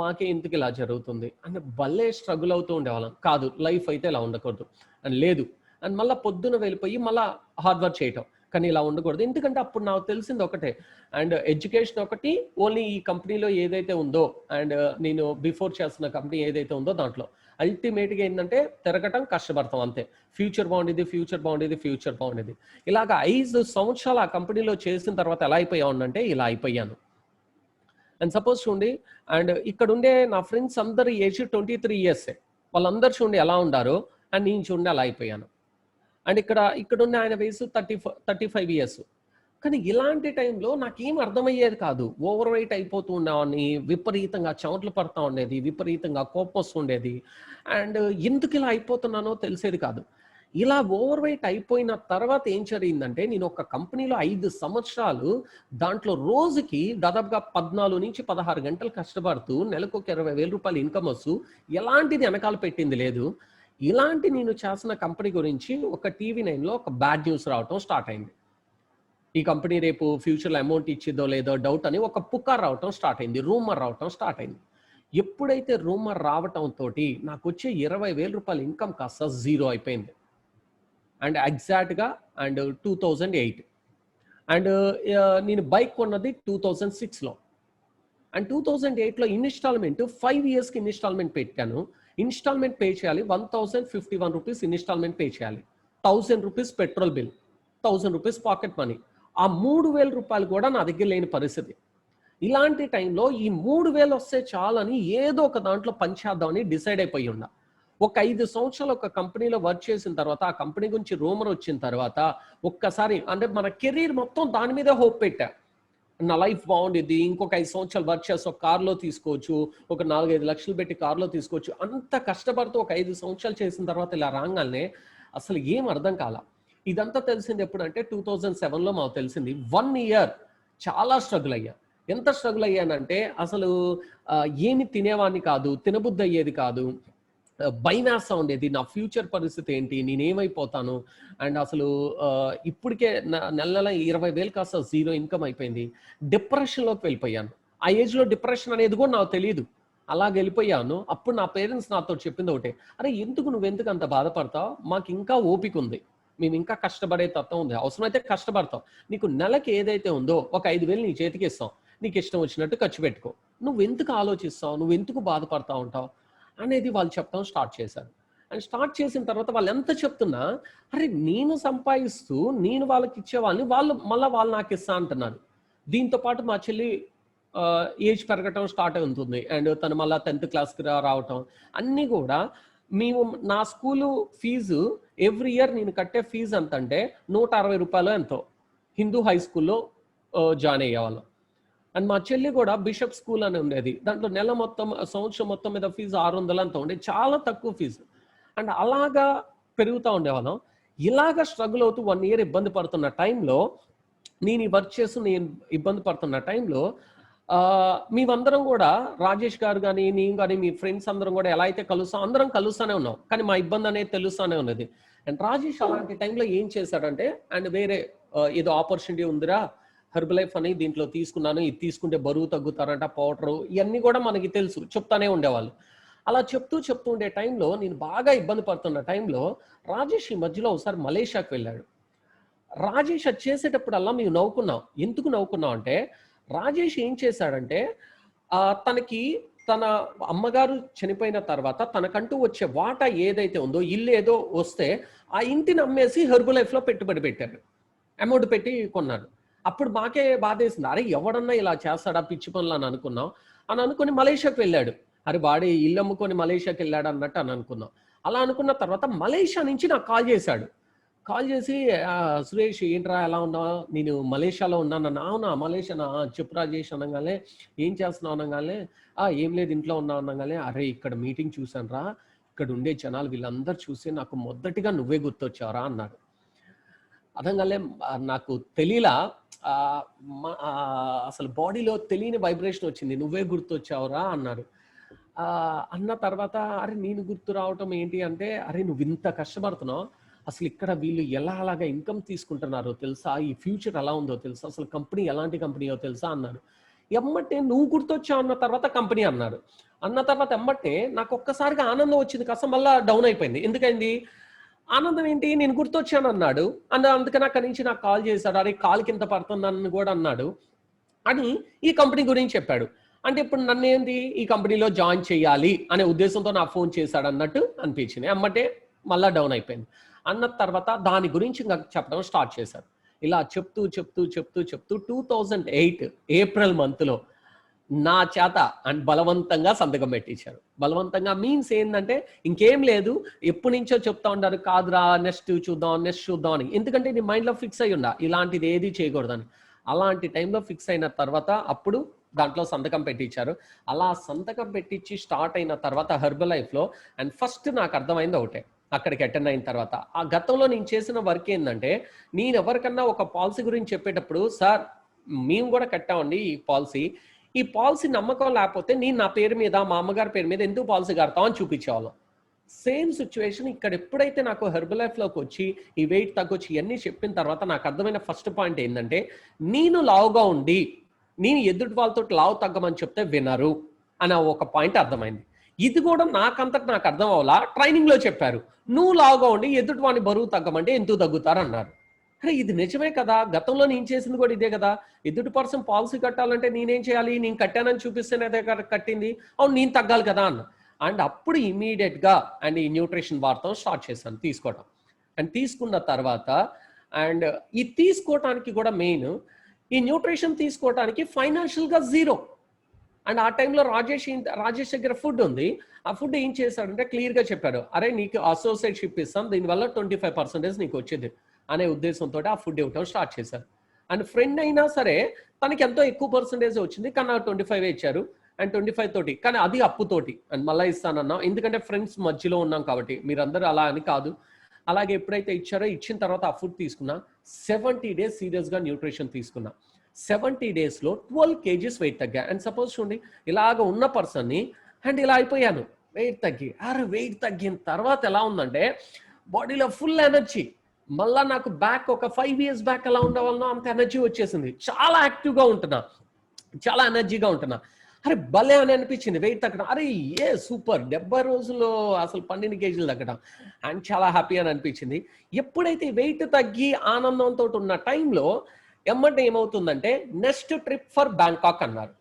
ఇలా జరుగుతుంది అంటే భలే స్ట్రగుల్ అవుతూ ఉండేవాళ్ళం. కాదు, లైఫ్ అయితే ఇలా ఉండకూడదు అండ్ లేదు. అండ్ మళ్ళీ పొద్దున వెళ్ళిపోయి మళ్ళీ హార్డ్ వర్క్ చేయటం, కానీ ఇలా ఉండకూడదు. ఎందుకంటే అప్పుడు నాకు తెలిసింది ఒకటే, అండ్ ఎడ్యుకేషన్ ఒకటి, ఓన్లీ ఈ కంపెనీలో ఏదైతే ఉందో అండ్ నేను బిఫోర్ చేస్తున్న కంపెనీ ఏదైతే ఉందో దాంట్లో అల్టిమేట్గా ఏంటంటే తిరగటం, కష్టపడతాం అంతే. ఫ్యూచర్ బాగుండేది. ఇలాగ 5 సంవత్సరాలు ఆ కంపెనీలో చేసిన తర్వాత ఎలా అయిపోయాను, ఇలా అయిపోయాను. అండ్ సపోజ్ చూడండి, అండ్ ఇక్కడ ఉండే నా ఫ్రెండ్స్ అందరు ఏజ్ 23 years, వాళ్ళందరూ చూడండి ఎలా ఉండారో, అండ్ నేను చూడండి అలా అయిపోయాను. అండ్ ఇక్కడ ఉన్న ఆయన వయసు 35 years. కానీ ఇలాంటి టైంలో నాకేం అర్థమయ్యేది కాదు. ఓవర్ వెయిట్ అయిపోతూ ఉండేవాడిని, విపరీతంగా చెమటలు పడతా ఉండేది, విపరీతంగా కోపం వస్తుండేది. అండ్ ఎందుకు ఇలా అయిపోతున్నానో తెలిసేది కాదు. ఇలా ఓవర్ వెయిట్ అయిపోయిన తర్వాత ఏం జరిగిందంటే, నేను ఒక కంపెనీలో 5 సంవత్సరాలు దాంట్లో రోజుకి దాదాపుగా 14 నుంచి 16 గంటలు కష్టపడుతూ నెలకు ఒక 20,000 రూపాయలు ఇన్కమ్ వస్తూ ఎలాంటిది వెనకాల పెట్టింది లేదు. ఇలాంటి నేను చేసిన కంపెనీ గురించి ఒక TV9లో ఒక బ్యాడ్ న్యూస్ రావటం స్టార్ట్ అయింది. ఈ కంపెనీ రేపు ఫ్యూచర్లో అమౌంట్ ఇచ్చిద్దో లేదో డౌట్ అని ఒక పుకార్ రావటం స్టార్ట్ అయింది, రూమర్ రావటం స్టార్ట్ అయింది. ఎప్పుడైతే రూమర్ రావటంతో నాకు వచ్చే 20,000 రూపాయలు ఇన్కమ్ కాస్త 0 అయిపోయింది. అండ్ ఎగ్జాక్ట్గా అండ్ 2008. అండ్ నేను బైక్ కొన్నది 2006లో. అండ్ 2008లో ఇన్స్టాల్మెంట్ 5 yearsకి ఇన్స్టాల్మెంట్ పెట్టాను. ఇన్స్టాల్మెంట్ పే చేయాలి 1051 రూపీస్ ఇన్స్టాల్మెంట్ పే చేయాలి, 1000 rupees petrol bill, 1000 rupees pocket money. ఆ 3,000 రూపాయలు కూడా నా దగ్గర లేని పరిస్థితి. ఇలాంటి టైంలో ఈ 3,000 వస్తే చాలని ఏదో ఒక దాంట్లో పనిచేద్దామని డిసైడ్ అయిపోయి ఉన్నా. ఒక 5 సంవత్సరాలు ఒక కంపెనీలో వర్క్ చేసిన తర్వాత, ఆ కంపెనీ గురించి రూమర్ వచ్చిన తర్వాత ఒక్కసారి అంటే మన కెరీర్ మొత్తం దాని మీదే హోప్ పెట్టా. నా లైఫ్ బాగుండేది, ఇంకొక 5 సంవత్సరాలు వర్క్ చేసి ఒక కార్లో తీసుకోవచ్చు, ఒక 4-5 లక్షలు పెట్టి కార్లో తీసుకోవచ్చు. అంత కష్టపడుతూ ఒక 5 సంవత్సరాలు చేసిన తర్వాత ఇలా రాగానే అసలు ఏం అర్థం కాల. ఇదంతా తెలిసింది ఎప్పుడంటే 2007లో మాకు తెలిసింది. 1 year చాలా స్ట్రగుల్ అయ్యా. ఎంత స్ట్రగుల్ అయ్యానంటే అసలు ఏమి తినేవాడిని కాదు, తినబుద్ధి అయ్యేది కాదు, భయమేస్తా ఉండేది. నా ఫ్యూచర్ పరిస్థితి ఏంటి, నేనేమైపోతాను. అండ్ అసలు ఇప్పటికే నెల 20,000 కాస్త 0 ఇన్కమ్ అయిపోయింది. డిప్రెషన్లోకి వెళ్ళిపోయాను. ఆ ఏజ్లో డిప్రెషన్ అనేది కూడా నాకు తెలియదు, అలాగ వెళ్ళిపోయాను. అప్పుడు నా పేరెంట్స్ నాతో చెప్పింది ఒకటే, అరే నువ్వెందుకు అంత బాధపడతావు, మాకు ఇంకా ఓపిక ఉంది, మేము ఇంకా కష్టపడే తత్వం ఉంది, అవసరమైతే కష్టపడతాం, నీకు నెలకి ఏదైతే ఉందో ఒక 5,000 నీ చేతికి ఇస్తాం, నీకు ఇష్టం వచ్చినట్టు ఖర్చు పెట్టుకో, నువ్వెందుకు ఆలోచిస్తావు, నువ్వెందుకు బాధపడతా ఉంటావు అనేది వాళ్ళు చెప్పడం స్టార్ట్ చేశారు. అండ్ స్టార్ట్ చేసిన తర్వాత వాళ్ళు ఎంత చెప్తున్నా, అరే నేను సంపాదిస్తూ నేను వాళ్ళకి ఇచ్చేవాళ్ళని వాళ్ళు నాకు ఇస్తా అంటున్నారు. దీంతో పాటు మా చెల్లి ఏజ్ పెరగటం స్టార్ట్ అవుతుంది. అండ్ తను మళ్ళీ 10th క్లాస్కి రావటం అన్నీ కూడా నా స్కూలు ఫీజు ఎవ్రీ ఇయర్ నేను కట్టే ఫీజు ఎంత అంటే 160 రూపాయలు ఎంతో హిందూ హై స్కూల్లో జాయిన్ అయ్యేవాళ్ళం. అండ్ మా చెల్లి కూడా బిషప్ స్కూల్ అని ఉండేది, దాంట్లో సంవత్సరం మొత్తం మీద ఫీజు 600 అంత ఉండేది, చాలా తక్కువ ఫీజు. అండ్ అలాగా పెరుగుతూ ఉండేవాళ్ళం. ఇలాగా స్ట్రగుల్ అవుతూ 1 year ఇబ్బంది పడుతున్న టైంలో, నేను ఈ వర్క్ చేస్తూ నేను ఇబ్బంది పడుతున్న టైంలో మేమందరం కూడా, రాజేష్ గారు కానీ నేను కానీ మీ ఫ్రెండ్స్ అందరం కూడా ఎలా అయితే అందరం కలుస్తూనే ఉన్నాం, కానీ మా ఇబ్బంది అనేది తెలుస్తూనే ఉన్నది. అండ్ రాజేష్ అలాంటి టైంలో ఏం చేశాడంటే, అండ్ వేరే ఏదో ఆపర్చునిటీ ఉందిరా హెర్బలైఫ్ అని దీంట్లో తీసుకున్నాను, ఇది తీసుకుంటే బరువు తగ్గుతారంట, పౌడరు, ఇవన్నీ కూడా మనకి తెలుసు, చెప్తానే ఉండేవాళ్ళు. అలా చెప్తూ ఉండే టైంలో, నేను బాగా ఇబ్బంది పడుతున్న టైంలో రాజేష్ ఈ మధ్యలో ఒకసారి మలేషియాకి వెళ్ళాడు. రాజేష్ అది చేసేటప్పుడల్లా మేము నవ్వుకున్నాం. ఎందుకు నవ్వుకున్నాం అంటే, రాజేష్ ఏం చేశాడంటే, తన అమ్మగారు చనిపోయిన తర్వాత తనకంటూ వచ్చే వాటా ఏదైతే ఉందో, ఇల్లు ఏదో వస్తే ఆ ఇంటిని అమ్మేసి హెర్బలైఫ్లో పెట్టుబడి పెట్టాడు, అమౌంట్ పెట్టి కొన్నాడు. అప్పుడు మాకే బాధేసింది, అరే ఎవడన్నా ఇలా చేస్తాడా పిచ్చి పనులు అని అనుకున్నాం. అని అనుకుని మలేషియాకి వెళ్ళాడు. అరే వాడి ఇల్లు అమ్ముకొని మలేషియాకి వెళ్ళాడు అన్నట్టు అని అనుకున్నాం. అలా అనుకున్న తర్వాత మలేషియా నుంచి నాకు కాల్ చేశాడు. కాల్ చేసి సురేష్ ఏంట్రా ఎలా ఉన్నావు, నేను మలేషియాలో ఉన్నాను. అవునా మలేషియానా, చెప్పు రాజేష్ అనగానే ఏం చేస్తున్నావు అనగానే ఏం లేదు ఇంట్లో ఉన్నా అనగానే, అరే ఇక్కడ మీటింగ్ చూసాను రా, ఇక్కడ ఉండే జనాలు వీళ్ళందరూ చూసి నాకు మొదటిగా నువ్వే గుర్తొచ్చావురా అన్నాడు. అదంగానే నాకు తెలియలా, అసలు బాడీలో తెలియని వైబ్రేషన్ వచ్చింది, నువ్వే గుర్తొచ్చావురా అన్నారు. అన్న తర్వాత అరే నేను గుర్తు రావటం ఏంటి అంటే, అరే నువ్వు ఇంత కష్టపడుతున్నావు, అసలు ఇక్కడ వీళ్ళు ఎలా అలాగా ఇన్కమ్ తీసుకుంటున్నారో తెలుసా, ఈ ఫ్యూచర్ ఎలా ఉందో తెలుసా, అసలు కంపెనీ ఎలాంటి కంపెనీయో తెలుసా అన్నారు. ఎమ్మటే నువ్వు గుర్తొచ్చావు అన్న తర్వాత కంపెనీ అన్నారు. అన్న తర్వాత ఎమ్మటే నాకు ఒక్కసారిగా ఆనందం వచ్చింది, కాస్త మళ్ళీ డౌన్ అయిపోయింది. ఎందుకైంది ఆనందం ఏంటి, నేను గుర్తొచ్చాను అన్నాడు. అందుకని అక్కడి నుంచి నాకు కాల్ చేశాడు, అరే కాల్ కింద పడుతుందని కూడా అన్నాడు అని ఈ కంపెనీ గురించి చెప్పాడు. అంటే ఇప్పుడు నన్ను ఏంటి ఈ కంపెనీలో జాయిన్ చేయాలి అనే ఉద్దేశంతో నాకు ఫోన్ చేశాడు అన్నట్టు అనిపించింది. అమ్మటే మళ్ళా డౌన్ అయిపోయింది. అన్న తర్వాత దాని గురించి ఇంకా చెప్పడం స్టార్ట్ చేశారు. ఇలా చెప్తూ 2008 ఏప్రిల్ మంత్లో నా చేత అండ్ బలవంతంగా సంతకం పెట్టించారు. బలవంతంగా మీన్స్ ఏంటంటే ఇంకేం లేదు, ఎప్పటి నుంచో చెప్తా ఉంటారు కాదురా నెక్స్ట్ చూద్దాం అని. ఎందుకంటే నీ మైండ్లో ఫిక్స్ అయ్యి ఉండా ఇలాంటిది ఏది చేయకూడదని. అలాంటి టైంలో ఫిక్స్ అయిన తర్వాత అప్పుడు దాంట్లో సంతకం పెట్టించారు. అలా సంతకం పెట్టించి స్టార్ట్ అయిన తర్వాత హెర్బల్ లైఫ్లో అండ్ ఫస్ట్ నాకు అర్థమైంది ఒకటే, అక్కడికి అటెండ్ అయిన తర్వాత ఆ గతంలో నేను చేసిన వర్క్ ఏంటంటే, నేను ఎవరికన్నా ఒక పాలసీ గురించి చెప్పేటప్పుడు, సార్ మేము కూడా కట్టామండి ఈ పాలసీ నమ్మకం లేకపోతే నేను నా పేరు మీద మా అమ్మగారి పేరు మీద ఎందుకు పాలసీ కడతాం అని చూపించేవాళ్ళం. సేమ్ సిచ్యువేషన్ ఇక్కడ ఎప్పుడైతే నాకు హెర్బల్ లైఫ్లోకి వచ్చి ఈ వెయిట్ తగ్గొచ్చి ఇవన్నీ చెప్పిన తర్వాత నాకు అర్థమైన ఫస్ట్ పాయింట్ ఏంటంటే, నేను లావుగా ఉండి నేను ఎదుటి వాళ్ళతో లావు తగ్గమని చెప్తే వినరు అనే ఒక పాయింట్ అర్థమైంది. ఇది కూడా నాకంతకు నాకు అర్థం అవ్వాలా, ట్రైనింగ్లో చెప్పారు, నువ్వు లావుగా ఉండి ఎదుటి వాడిని బరువు తగ్గమంటే ఎందుకు తగ్గుతారు అన్నారు. అరే ఇది నిజమే కదా, గతంలో నేను చేసింది కూడా ఇదే కదా. ఎదుటి పర్సన్ పాలసీ కట్టాలంటే నేనేం చేయాలి, నేను కట్టానని చూపిస్తేనే అదే కట్టింది, అవును నేను తగ్గాలి కదా అన్న. అండ్ అప్పుడు ఇమీడియట్గా అండ్ ఈ న్యూట్రిషన్ వాడటం స్టార్ట్ చేశాను, తీసుకోవటం. అండ్ తీసుకున్న తర్వాత అండ్ ఈ తీసుకోవటానికి కూడా మెయిన్, ఈ న్యూట్రిషన్ తీసుకోవటానికి ఫైనాన్షియల్గా జీరో. అండ్ ఆ టైంలో రాజేష్ దగ్గర ఫుడ్ ఉంది. ఆ ఫుడ్ ఏం చేశాడంటే క్లియర్గా చెప్పాడు, అరే నీకు అసోసియేట్షిప్ ఇస్తాం, దీనివల్ల 25% నీకు వచ్చేది అనే ఉద్దేశంతో ఆ ఫుడ్ ఇవ్వటం స్టార్ట్ చేశారు. అండ్ ఫ్రెండ్ అయినా సరే తనకి ఎంతో ఎక్కువ పర్సంటేజ్ వచ్చింది, కానీ 25 ఇచ్చారు. అండ్ 25 తోటి, కానీ అది అప్పుతోటి. అండ్ మళ్ళీ ఇస్తానన్నా, ఎందుకంటే ఫ్రెండ్స్ మధ్యలో ఉన్నాం కాబట్టి, మీరందరూ అలా అని కాదు. అలాగే ఎప్పుడైతే ఇచ్చారో ఇచ్చిన తర్వాత ఆ ఫుడ్ తీసుకున్నా, 70 days సీరియస్గా న్యూట్రిషన్ తీసుకున్నా. 70 daysలో 12 kgs వెయిట్ తగ్గా. అండ్ సపోజ్ చూడండి, ఇలాగ ఉన్న పర్సన్ని అండ్ ఇలా అయిపోయాను, వెయిట్ వెయిట్ తగ్గిన తర్వాత ఎలా ఉందంటే బాడీలో ఫుల్ ఎనర్జీ. మళ్ళీ నాకు బ్యాక్ ఒక 5 years బ్యాక్ ఎలా ఉండవాలనో అంత ఎనర్జీ వచ్చేసింది. చాలా యాక్టివ్గా ఉంటున్నా, చాలా ఎనర్జీగా ఉంటున్నా. అరే భలే అని అనిపించింది వెయిట్ తగ్గడం. అరే సూపర్, 70 రోజుల్లో అసలు 12 kgs తగ్గడం అండ్ చాలా హ్యాపీ అని అనిపించింది. ఎప్పుడైతే వెయిట్ తగ్గి ఆనందంతో ఉన్న టైంలో ఎమ్మటే ఏమవుతుందంటే, నెక్స్ట్ ట్రిప్ ఫర్ బ్యాంకాక్ అన్నారు,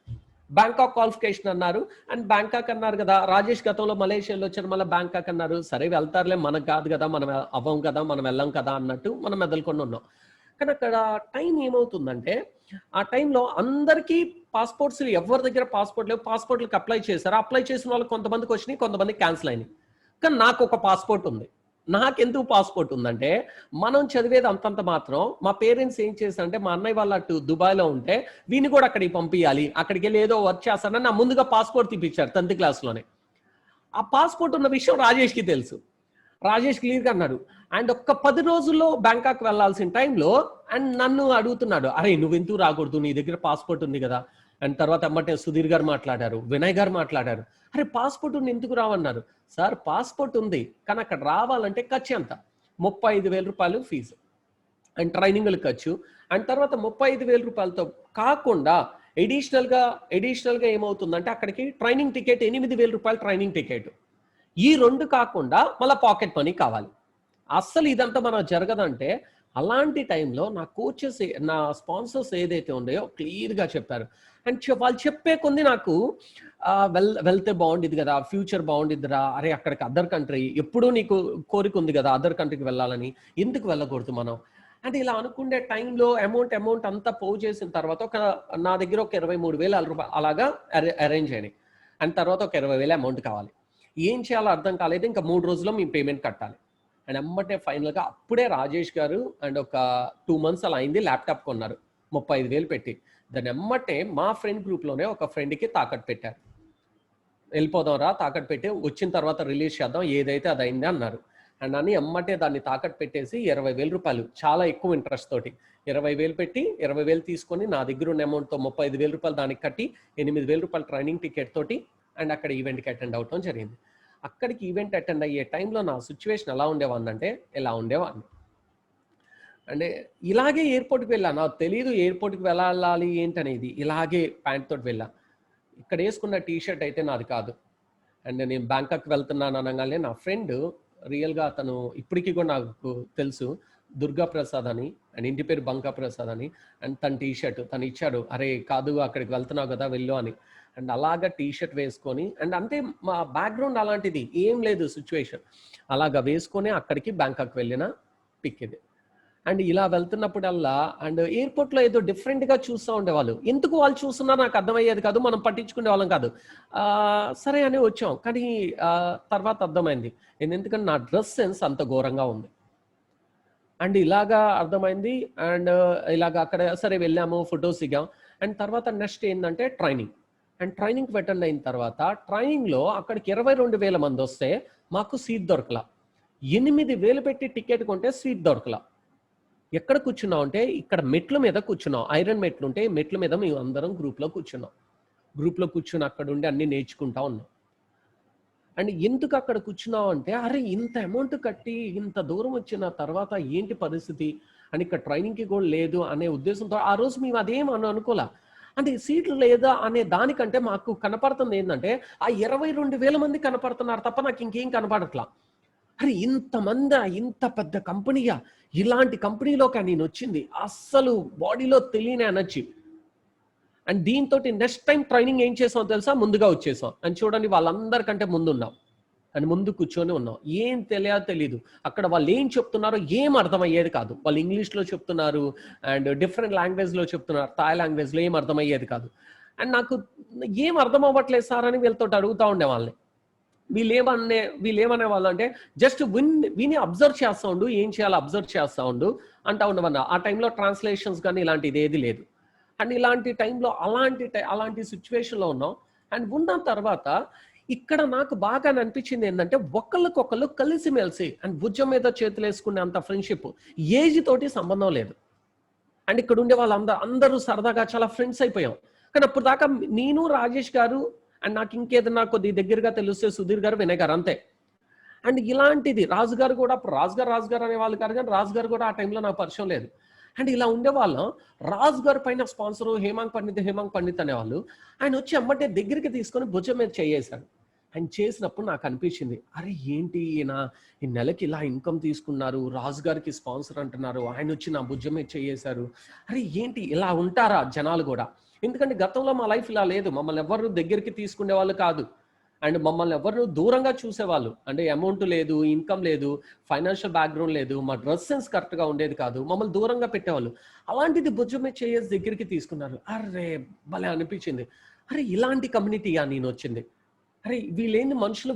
బ్యాంకాక్ క్వాలిఫికేషన్ అన్నారు. అండ్ బ్యాంకాక్ అన్నారు కదా, రాజేష్ గతంలో మలేషియాలో వచ్చారు, మళ్ళీ బ్యాంకాక్ అన్నారు. సరే వెళ్తారులే, మనకు కాదు కదా, మనం అవ్వం కదా, మనం వెళ్ళాం కదా అన్నట్టు మనం మెదలుకొని ఉన్నాం. కానీ అక్కడ టైం ఏమవుతుందంటే, ఆ టైంలో అందరికీ పాస్పోర్ట్స్, ఎవరి దగ్గర పాస్పోర్ట్ లేవు, పాస్పోర్ట్లకు అప్లై చేశారు. అప్లై చేసిన వాళ్ళు కొంతమందికి వచ్చినాయి, కొంతమంది క్యాన్సిల్ అయినాయి. కానీ నాకు ఒక పాస్పోర్ట్ ఉంది. నాకెందుకు పాస్పోర్ట్ ఉందంటే, మనం చదివేది అంతంత మాత్రం. మా పేరెంట్స్ ఏం చేశారంటే, మా అన్నయ్య వాళ్ళు అటు దుబాయ్లో ఉంటే వీని కూడా అక్కడికి పంపించాలి, అక్కడికి వెళ్ళి ఏదో వర్క్ చేస్తానని నా ముందుగా పాస్పోర్ట్ తీపిచ్చారు 10th క్లాస్లోనే. ఆ పాస్పోర్ట్ ఉన్న విషయం రాజేష్కి తెలుసు. రాజేష్ క్లియర్గా అన్నాడు. అండ్ ఒక్క 10 రోజుల్లో బ్యాంకాక్ వెళ్లాల్సిన టైంలో అండ్ నన్ను అడుగుతున్నాడు, అరే నువ్వు ఎందుకు రాకూడదు, నీ దగ్గర పాస్పోర్ట్ ఉంది కదా. అండ్ తర్వాత అమ్మటే సుధీర్ గారు మాట్లాడారు, వినయ్ గారు మాట్లాడారు, అరే పాస్పోర్ట్ ఉంది ఎందుకు రావన్నారు. సార్ పాస్పోర్ట్ ఉంది, కానీ అక్కడ రావాలంటే ఖర్చు ఎంత, 35,000 రూపాయలు ఫీజు అండ్ ట్రైనింగ్లు ఖర్చు. అండ్ తర్వాత 35,000 రూపాయలతో కాకుండా ఎడిషనల్గా ఏమవుతుందంటే, అక్కడికి ట్రైనింగ్ టికెట్ 8,000 రూపాయలు ట్రైనింగ్ టికెట్. ఈ 2 కాకుండా మళ్ళీ పాకెట్ మనీ కావాలి. అస్సలు ఇదంతా మనం జరగదంటే, అలాంటి టైంలో నా కోచెస్, నా స్పాన్సర్స్ ఏదైతే ఉన్నాయో క్లియర్గా చెప్పారు. అండ్ వాళ్ళు చెప్పే కొంది నాకు వెళ్తే బాగుండేది కదా, ఫ్యూచర్ బాగుండిద్దిరా, అరే అక్కడికి అదర్ కంట్రీ, ఎప్పుడూ నీకు కోరిక ఉంది కదా అదర్ కంట్రీకి వెళ్ళాలని, ఎందుకు వెళ్ళకూడదు మనం. అంటే ఇలా అనుకునే టైంలో అమౌంట్ అంతా పోగు చేసిన తర్వాత నా దగ్గర ఒక 23,000 రూపాయలు అలాగా అరేంజ్ అయినాయి. అండ్ తర్వాత ఒక 20,000 అమౌంట్ కావాలి. ఏం చేయాలో అర్థం కాలేదు. ఇంకా 3 రోజుల్లో మేము పేమెంట్ కట్టాలి. అండ్ ఎమ్మటే ఫైనల్గా అప్పుడే రాజేష్ గారు అండ్ ఒక 2 months అలా అయింది, ల్యాప్టాప్ కొన్నారు 35,000 పెట్టి. దాని ఎమ్మటే మా ఫ్రెండ్ గ్రూప్లోనే ఒక ఫ్రెండ్కి తాకట్టు పెట్టారు. వెళ్ళిపోదాం రా, తాకట్టు పెట్టి వచ్చిన తర్వాత రిలీజ్ చేద్దాం, ఏదైతే అది అయింది అన్నారు. అండ్ అని ఎమ్మటే దాన్ని తాకట్టు పెట్టేసి 20,000 రూపాయలు చాలా ఎక్కువ ఇంట్రెస్ట్ తోటి 20,000 పెట్టి 20,000 తీసుకొని నా దగ్గర ఉన్న అమౌంట్తో 35,000 రూపాయలు దానికి కట్టి 8,000 రూపాయలు ట్రైనింగ్ టికెట్ తోటి అండ్ అక్కడ ఈవెంట్కి అటెండ్ అవటం జరిగింది. అక్కడికి ఈవెంట్ అటెండ్ అయ్యే టైంలో నా సిచ్యువేషన్ ఎలా ఉండేవాడిని అంటే ఇలా ఉండేవాడిని. అంటే ఇలాగే ఎయిర్పోర్ట్కి వెళ్ళా, నాకు తెలియదు ఎయిర్పోర్ట్కి వెళ్ళాలి ఏంటనేది. ఇలాగే ప్యాంట్ తోటి వెళ్ళా. ఇక్కడ వేసుకున్న టీషర్ట్ అయితే నాది కాదు. అండ్ నేను బ్యాంకాక్ వెళ్తున్నాను అనగానే నా ఫ్రెండ్ రియల్గా అతను ఇప్పటికీ కూడా నాకు తెలుసు, దుర్గా ప్రసాద్ అని, అండ్ ఇంటి పేరు బంకా ప్రసాద్ అని. అండ్ తన టీషర్ట్ తను ఇచ్చాడు, అరే కాదు అక్కడికి వెళ్తున్నావు కదా వెళ్ళు అని. అండ్ అలాగా టీషర్ట్ వేసుకొని అండ్ అంతే, మా బ్యాక్గ్రౌండ్ అలాంటిది ఏం లేదు సిచ్యువేషన్. అలాగా వేసుకొని అక్కడికి బ్యాంకాక్ వెళ్ళిన పిక్ ఇది. అండ్ ఇలా వెళ్తున్నప్పుడల్లా అండ్ ఎయిర్పోర్ట్లో ఏదో డిఫరెంట్గా చూస్తూ ఉండేవాళ్ళు. ఎందుకు వాళ్ళు చూస్తున్నా నాకు అర్థమయ్యేది కాదు, మనం పట్టించుకునే వాళ్ళం కాదు. సరే అని వచ్చాం. కానీ తర్వాత అర్థమైంది ఎందుకంటే నా డ్రెస్ సెన్స్ అంత ఘోరంగా ఉంది. అండ్ ఇలాగా అర్థమైంది. అండ్ ఇలాగ అక్కడ సరే వెళ్ళాము, ఫొటోస్ దిగాం. అండ్ తర్వాత నెక్స్ట్ ఏంటంటే ట్రైనింగ్. అండ్ ట్రైనింగ్కి అటెండ్ అయిన తర్వాత ట్రైనింగ్లో అక్కడికి 22,000 మంది వస్తే మాకు సీట్ దొరకలా. 8,000 పెట్టి టికెట్ కొంటే సీట్ దొరకలా. ఎక్కడ కూర్చున్నాం అంటే ఇక్కడ మెట్ల మీద కూర్చున్నాం, ఐరన్ మెట్లు ఉంటే మెట్ల మీద మేము అందరం గ్రూప్లో కూర్చుని అక్కడ ఉండి అన్ని నేర్చుకుంటా ఉన్నాం. అండ్ ఎందుకు అక్కడ కూర్చున్నాం అంటే అరే ఇంత అమౌంట్ కట్టి ఇంత దూరం వచ్చిన తర్వాత ఏంటి పరిస్థితి అని, ఇక్కడ ట్రైనింగ్కి కూడా లేదు అనే ఉద్దేశంతో ఆ రోజు మేము అదేం అనుకోలే. అంటే సీట్లు లేదా అనే దానికంటే మాకు కనపడుతుంది ఏంటంటే ఆ 22,000 మంది కనపడుతున్నారు తప్ప నాకు ఇంకేం కనపడట్లా. అరే ఇంతమంది, ఇంత పెద్ద కంపెనీయా, ఇలాంటి కంపెనీలోకి నేను వచ్చింది, అస్సలు బాడీలో తెలియని ఎనర్జీ. అండ్ దీంతో నెక్స్ట్ టైం ట్రైనింగ్ ఏం చేసాం తెలుసా, ముందుగా వచ్చేసాం. అండ్ చూడండి వాళ్ళందరికంటే ముందున్నాం అండ్ ముందు కూర్చొని ఉన్నాం. ఏం తెలీదు అక్కడ వాళ్ళు ఏం చెప్తున్నారో ఏం అర్థమయ్యేది కాదు. వాళ్ళు ఇంగ్లీష్లో చెప్తున్నారు అండ్ డిఫరెంట్ లాంగ్వేజ్లో చెప్తున్నారు, థాయ్ లాంగ్వేజ్లో ఏం అర్థమయ్యేది కాదు. అండ్ నాకు ఏం అర్థం అవ్వట్లేదు సార్ అని వీళ్ళతో అడుగుతూ ఉండే వాళ్ళని. వీళ్ళేమనే వాళ్ళు అంటే జస్ట్ విని అబ్జర్వ్ చేస్తూ ఉండు, ఏం చేయాలో అబ్జర్వ్ చేస్తూ ఉండు అంటా ఉండమన్నా. ఆ టైంలో ట్రాన్స్లేషన్స్ కానీ ఇలాంటిది ఏది లేదు. అండ్ ఇలాంటి టైంలో అలాంటి సిచ్యువేషన్లో ఉన్నాం. అండ్ ఉన్న తర్వాత ఇక్కడ నాకు బాగా అనిపించింది ఏంటంటే ఒకళ్ళకొకళ్ళు కలిసిమెలిసి అండ్ భుజం మీద చేతులు వేసుకునే అంత ఫ్రెండ్షిప్, ఏజ్ తోటి సంబంధం లేదు. అండ్ ఇక్కడ ఉండే అందరూ సరదాగా చాలా ఫ్రెండ్స్ అయిపోయాం. కానీ అప్పుడు దాకా నేను, రాజేష్ గారు అండ్ నాకు ఇంకేదన్నా కొద్ది దగ్గరగా తెలిస్తే సుధీర్ గారు, వినయ్ గారు అంతే. అండ్ ఇలాంటిది రాజు గారు కూడా, అప్పుడు రాజు గారు అనే వాళ్ళు కాదు, కానీ రాజు గారు కూడా ఆ టైంలో నాకు పరిచయం లేదు. అండ్ ఇలా ఉండేవాళ్ళం. రాజు గారి పైన స్పాన్సరు హేమాంగ్ పండిత్ అనేవాళ్ళు. ఆయన వచ్చి అమ్మటే దగ్గరికి తీసుకొని భుజం మీద చేయేశాడు. ఆయన చేసినప్పుడు నాకు అనిపించింది, అరే ఏంటి ఈయన ఈ నెలకి ఇలా ఇన్కమ్ తీసుకున్నారు, రాజు గారికి స్పాన్సర్ అంటున్నారు, ఆయన వచ్చి నా భుజం మీద చేయేశారు, అరే ఏంటి ఇలా ఉంటారా జనాలు కూడా. ఎందుకంటే గతంలో మా లైఫ్ ఇలా లేదు, మమ్మల్ని ఎవరు దగ్గరికి తీసుకునే వాళ్ళు కాదు. అండ్ మమ్మల్ని ఎవరు దూరంగా చూసేవాళ్ళు. అంటే అమౌంట్ లేదు, ఇన్కమ్ లేదు, ఫైనాన్షియల్ బ్యాక్గ్రౌండ్ లేదు, మా డ్రెస్ సెన్స్ కరెక్ట్గా ఉండేది కాదు, మమ్మల్ని దూరంగా పెట్టేవాళ్ళు. అలాంటిది భుజమే చేసి దగ్గరికి తీసుకున్నారు. అరే భలే అనిపించింది, అరే ఇలాంటి కమ్యూనిటీయా నేను వచ్చింది, అరే వీళ్ళేంది మనుషులు,